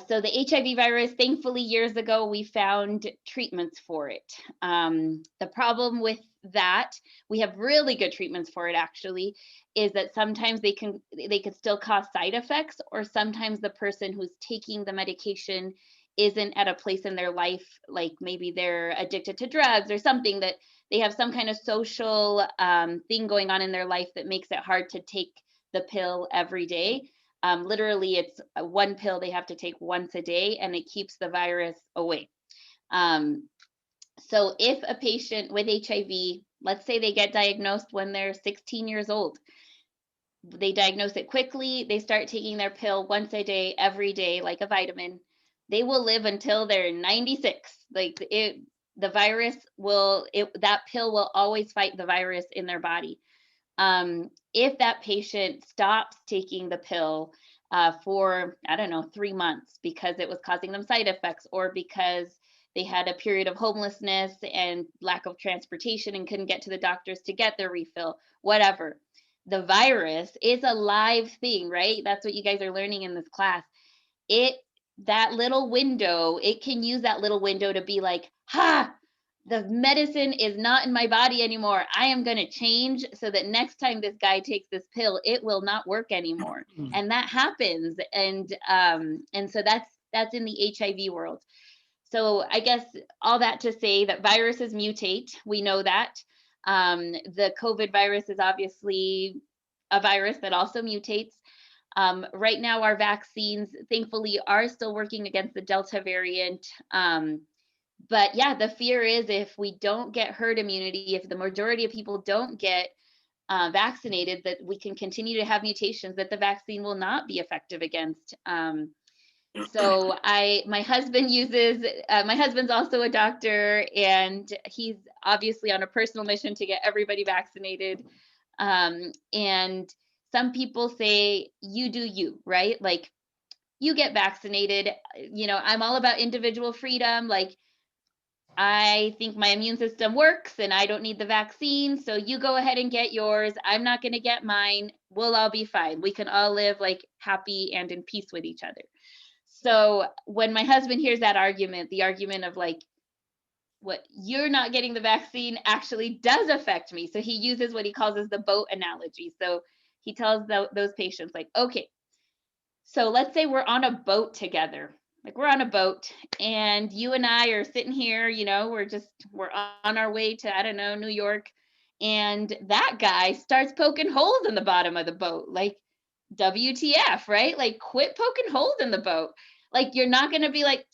Speaker 4: So the HIV virus, thankfully, years ago, we found treatments for it. The problem with that, we have really good treatments for it, actually, is that sometimes they could still cause side effects, or sometimes the person who's taking the medication isn't at a place in their life, like maybe they're addicted to drugs or something, that they have some kind of social thing going on in their life that makes it hard to take the pill every day. Literally, it's one pill they have to take once a day, and it keeps the virus away. So if a patient with HIV, let's say they get diagnosed when they're 16 years old, they diagnose it quickly, they start taking their pill once a day, every day, like a vitamin, they will live until they're 96. Like the virus that pill will always fight the virus in their body. If that patient stops taking the pill for, I don't know, 3 months because it was causing them side effects, or because they had a period of homelessness and lack of transportation and couldn't get to the doctors to get their refill, whatever. The virus is a live thing, right? That's what you guys are learning in this class. That little window, it can use that little window to be like, the medicine is not in my body anymore. I am going to change so that next time this guy takes this pill, it will not work anymore. And that happens. And so that's in the HIV world. So I guess all that to say that viruses mutate. We know that. The COVID virus is obviously a virus that also mutates. Right now, our vaccines, thankfully, are still working against the Delta variant. But yeah, the fear is if we don't get herd immunity, if the majority of people don't get vaccinated, that we can continue to have mutations that the vaccine will not be effective against. So my husband's also a doctor, and he's obviously on a personal mission to get everybody vaccinated. And some people say, you do you, right? Like, you get vaccinated. I'm all about individual freedom. Like, I think my immune system works and I don't need the vaccine. So you go ahead and get yours. I'm not going to get mine. We'll all be fine. We can all live like happy and in peace with each other. So when my husband hears that argument, the argument of like, what you're not getting the vaccine actually does affect me. So he uses what he calls as the boat analogy. So he tells those patients like, okay, so let's say we're on a boat together. Like, we're on a boat and you and I are sitting here, we're on our way to, I don't know, New York. And that guy starts poking holes in the bottom of the boat. Like, WTF, right? Like, quit poking holes in the boat. Like, you're not going to be like,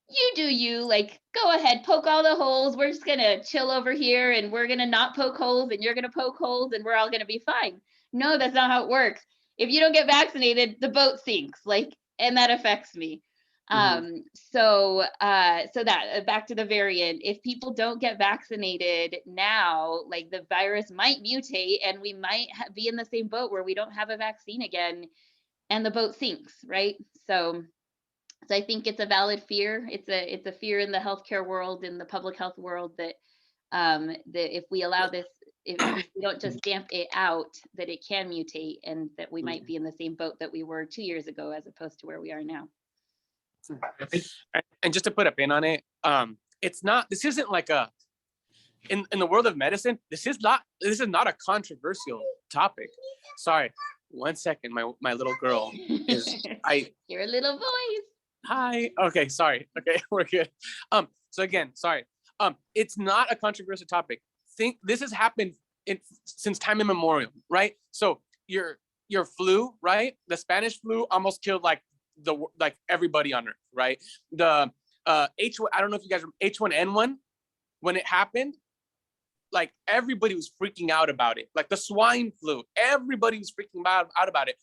Speaker 4: you do you, like, go ahead, poke all the holes. We're just going to chill over here and we're going to not poke holes and you're going to poke holes and we're all going to be fine. No, that's not how it works. If you don't get vaccinated, the boat sinks, like, and that affects me. So that back to the variant, if people don't get vaccinated now, like, the virus might mutate and we might be in the same boat where we don't have a vaccine again and the boat sinks, right? So I think it's a valid fear. It's a fear in the healthcare world, in the public health world, that that if we allow this, if we don't just stamp it out, that it can mutate and that we might be in the same boat that we were 2 years ago as opposed to where we are now.
Speaker 1: And just to put a pin on it, this isn't like in the world of medicine, this is not a controversial topic. Sorry, 1 second, my little girl is
Speaker 4: Your little voice.
Speaker 1: Hi. Okay, sorry. Okay, we're good. So again, sorry. It's not a controversial topic. This has happened since time immemorial, right? So your flu, right? The Spanish flu almost killed like everybody on earth, right? The H1, I don't know if you guys remember H1N1, when it happened, like, everybody was freaking out about it. Like the swine flu, everybody was freaking out about it.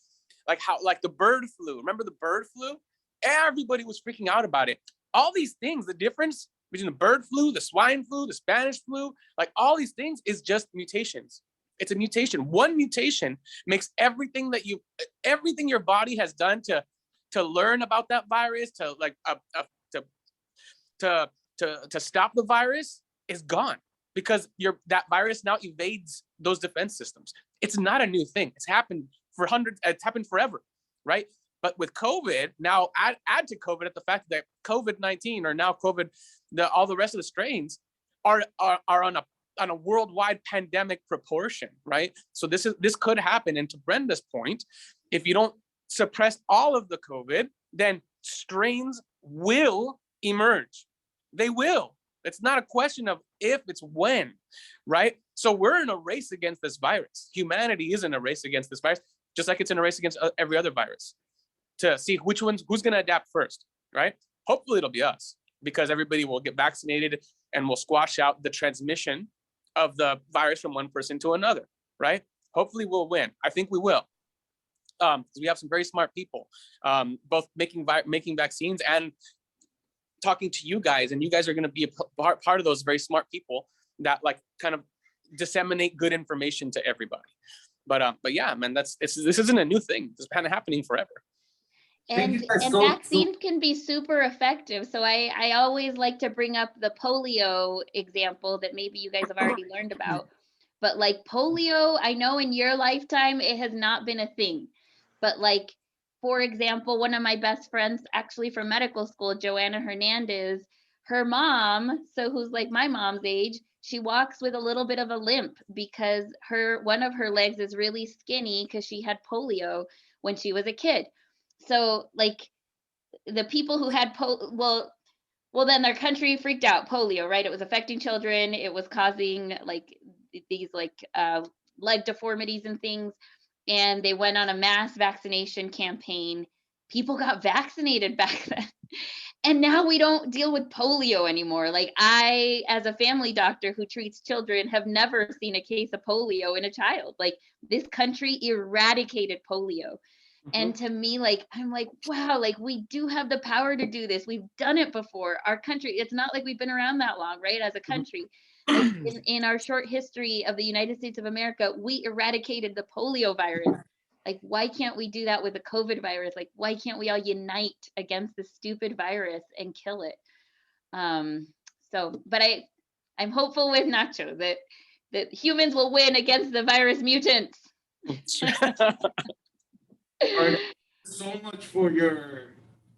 Speaker 1: Like the bird flu, remember the bird flu? Everybody was freaking out about it. All these things, the difference between the bird flu, the swine flu, the Spanish flu, like all these things is just mutations. It's a mutation. One mutation makes everything your body has done to learn about that virus, to stop the virus, is gone, because that virus now evades those defense systems. It's not a new thing. It's happened it's happened forever, right? But with COVID, now add to COVID at the fact that COVID-19, or now COVID, all the rest of the strains are on a worldwide pandemic proportion, right? So this could happen. And to Brenda's point, if you don't suppress all of the COVID, then strains will emerge. They will. It's not a question of if, it's when, right? So we're in a race against this virus. Humanity is in a race against this virus, just like it's in a race against every other virus, to see who's going to adapt first, right? Hopefully it'll be us, because everybody will get vaccinated and will squash out the transmission of the virus from one person to another, right? Hopefully we'll win. I think we will. Because we have some very smart people, both making vaccines and talking to you guys, and you guys are going to be a part of those very smart people that like kind of disseminate good information to everybody. But yeah, man, this isn't a new thing. This has been happening forever.
Speaker 4: And vaccines can be super effective. So I always like to bring up the polio example that maybe you guys have already learned about. But like polio, I know in your lifetime it has not been a thing. But like, for example, one of my best friends actually from medical school, Joanna Hernandez, her mom, so who's like my mom's age, she walks with a little bit of a limp because one of her legs is really skinny because she had polio when she was a kid. So like the people who had well, then their country freaked out. Polio, right? It was affecting children. It was causing like these like leg deformities and things. And they went on a mass vaccination campaign. People got vaccinated back then. And now we don't deal with polio anymore. Like I, as a family doctor who treats children, have never seen a case of polio in a child. Like this country eradicated polio. And to me, like, I'm like, wow, like we do have the power to do this. We've done it before. Our country, it's not like we've been around that long, right? As a country, like in our short history of the United States of America, we eradicated the polio virus. Like, why can't we do that with the COVID virus? Like, why can't we all unite against this stupid virus and kill it? But I'm hopeful with Nacho that humans will win against the virus mutants.
Speaker 2: So much for your,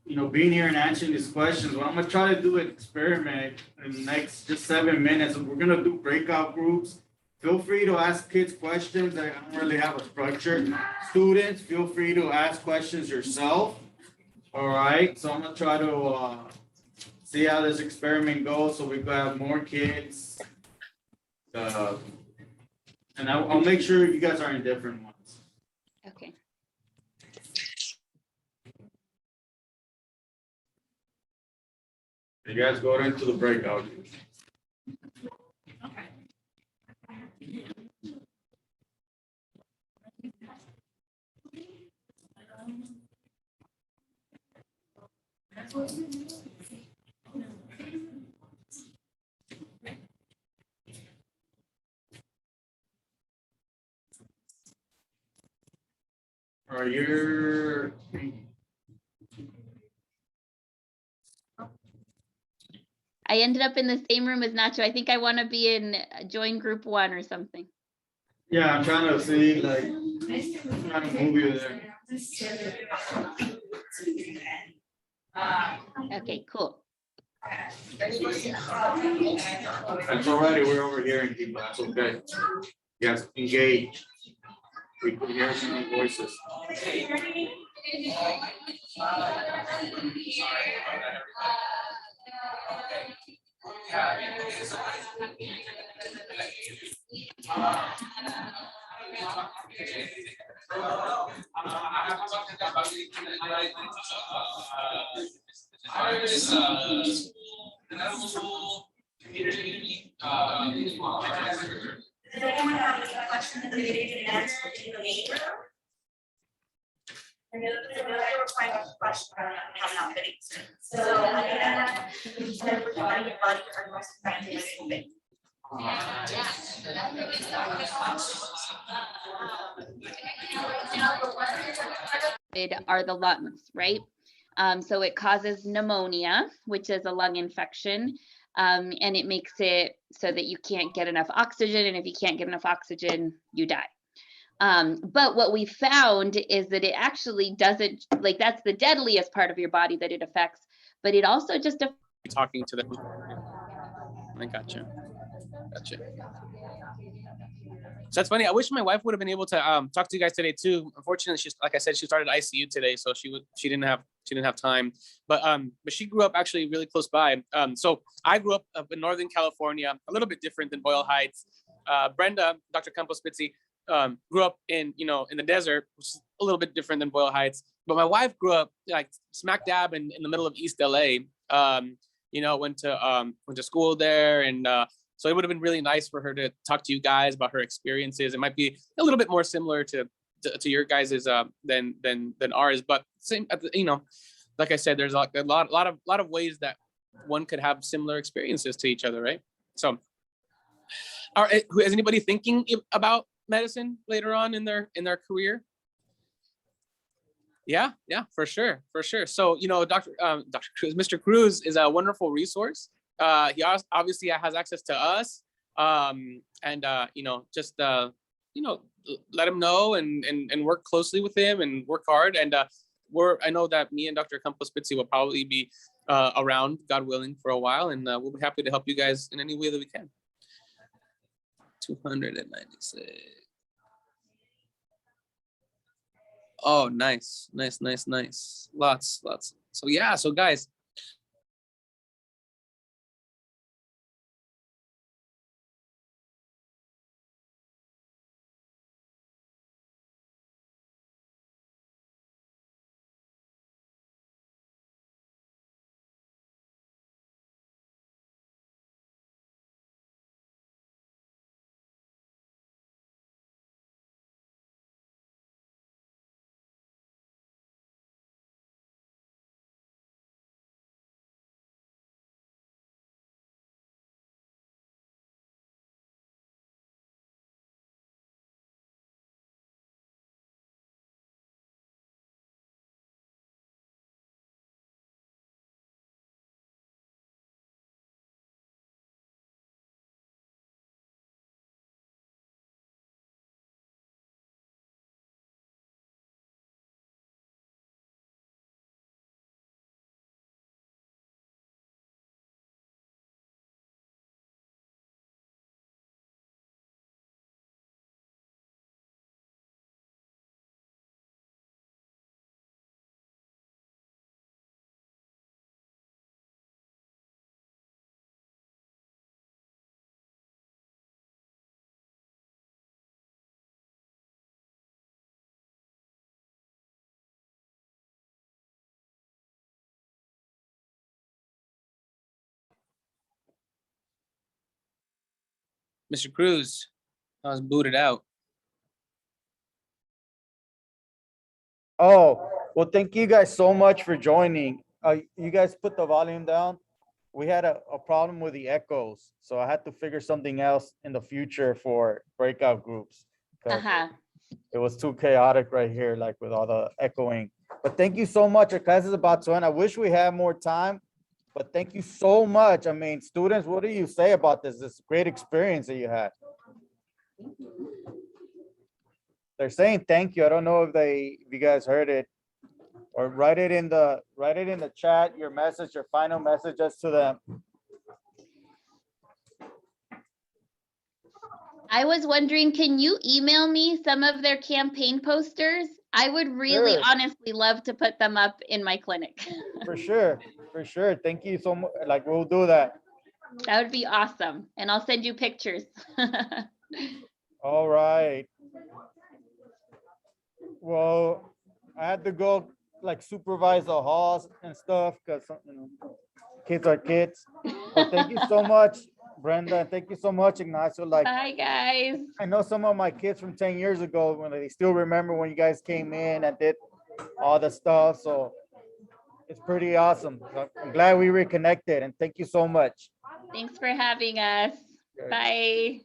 Speaker 2: being here and answering these questions. Well, I'm gonna try to do an experiment in the next just 7 minutes. We're gonna do breakout groups. Feel free to ask kids questions. I don't really have a structure. Students, feel free to ask questions yourself. All right. So I'm gonna try to see how this experiment goes, so we can have more kids And I'll make sure you guys are in different ones.
Speaker 4: Okay.
Speaker 2: You guys go into the breakout. Are you?
Speaker 4: I ended up in the same room as Nacho. I think I want to be in join group 1 or something.
Speaker 2: Yeah, I'm trying to see like what kind of move you there.
Speaker 4: Okay, cool.
Speaker 2: That's alright, we're over here in people, that's okay. Yes, engage. We can hear some voices.
Speaker 5: Does anyone have any questions that they didn't answer in the meeting room? And there's another final question I have not been answered. So I think you said we're trying to budget our most effective moving.
Speaker 4: Are the lungs, right? So it causes pneumonia, which is a lung infection, and it makes it so that you can't get enough oxygen, and if you can't get enough oxygen, you die. But what we found is that it actually doesn't, like that's the deadliest part of your body that it affects, but it also just
Speaker 1: talking to them. I gotcha. So that's funny. I wish my wife would have been able to talk to you guys today too. Unfortunately, she's like I said, she started ICU today, so she didn't have time. But she grew up actually really close by. So I grew up in Northern California, a little bit different than Boyle Heights. Brenda, Dr. Campos Spitzy, grew up in the desert, which is a little bit different than Boyle Heights. But my wife grew up like smack dab in the middle of East LA. Went to school there, and so it would have been really nice for her to talk to you guys about her experiences. It might be a little bit more similar to your guys's than ours, but same. Like I said, there's a lot of ways that one could have similar experiences to each other, right? So, is anybody thinking about medicine later on in their career? Yeah, for sure. So, Mr. Cruz is a wonderful resource. He obviously has access to us, and just let him know and work closely with him and work hard. And I know that me and Dr. Campos Spitzy will probably be around, God willing, for a while, and we'll be happy to help you guys in any way that we can. 296. Oh, nice. Lots. So yeah, so guys, Mr. Cruz, I was booted out.
Speaker 6: Oh, well, thank you guys so much for joining. You guys put the volume down. We had a problem with the echoes, so I had to figure something else in the future for breakout groups. 'Cause
Speaker 4: Uh-huh.
Speaker 6: it was too chaotic right here, like with all the echoing. But thank you so much. Our class is about to end. I wish we had more time, but thank you so much. I mean, students, what do you say about this great experience that you had? They're saying thank you. I don't know if you guys heard it. Or write it in the chat, your message, your final messages to them.
Speaker 4: I was wondering, can you email me some of their campaign posters? I would really
Speaker 6: Sure.
Speaker 4: honestly love to put them up in my clinic.
Speaker 6: For sure, for sure. Thank you so much. Like, we'll do that.
Speaker 4: That would be awesome. And I'll send you pictures.
Speaker 6: All right. Well, I had to go like supervise the halls and stuff because kids are kids. But thank you so much, Brenda. And thank you so much, Ignacio. Like,
Speaker 4: Bye, guys.
Speaker 6: I know some of my kids from 10 years ago when they still remember when you guys came in and did all the stuff. So it's pretty awesome. So I'm glad we reconnected and thank you so much.
Speaker 4: Thanks for having us.
Speaker 6: Okay.
Speaker 4: Bye.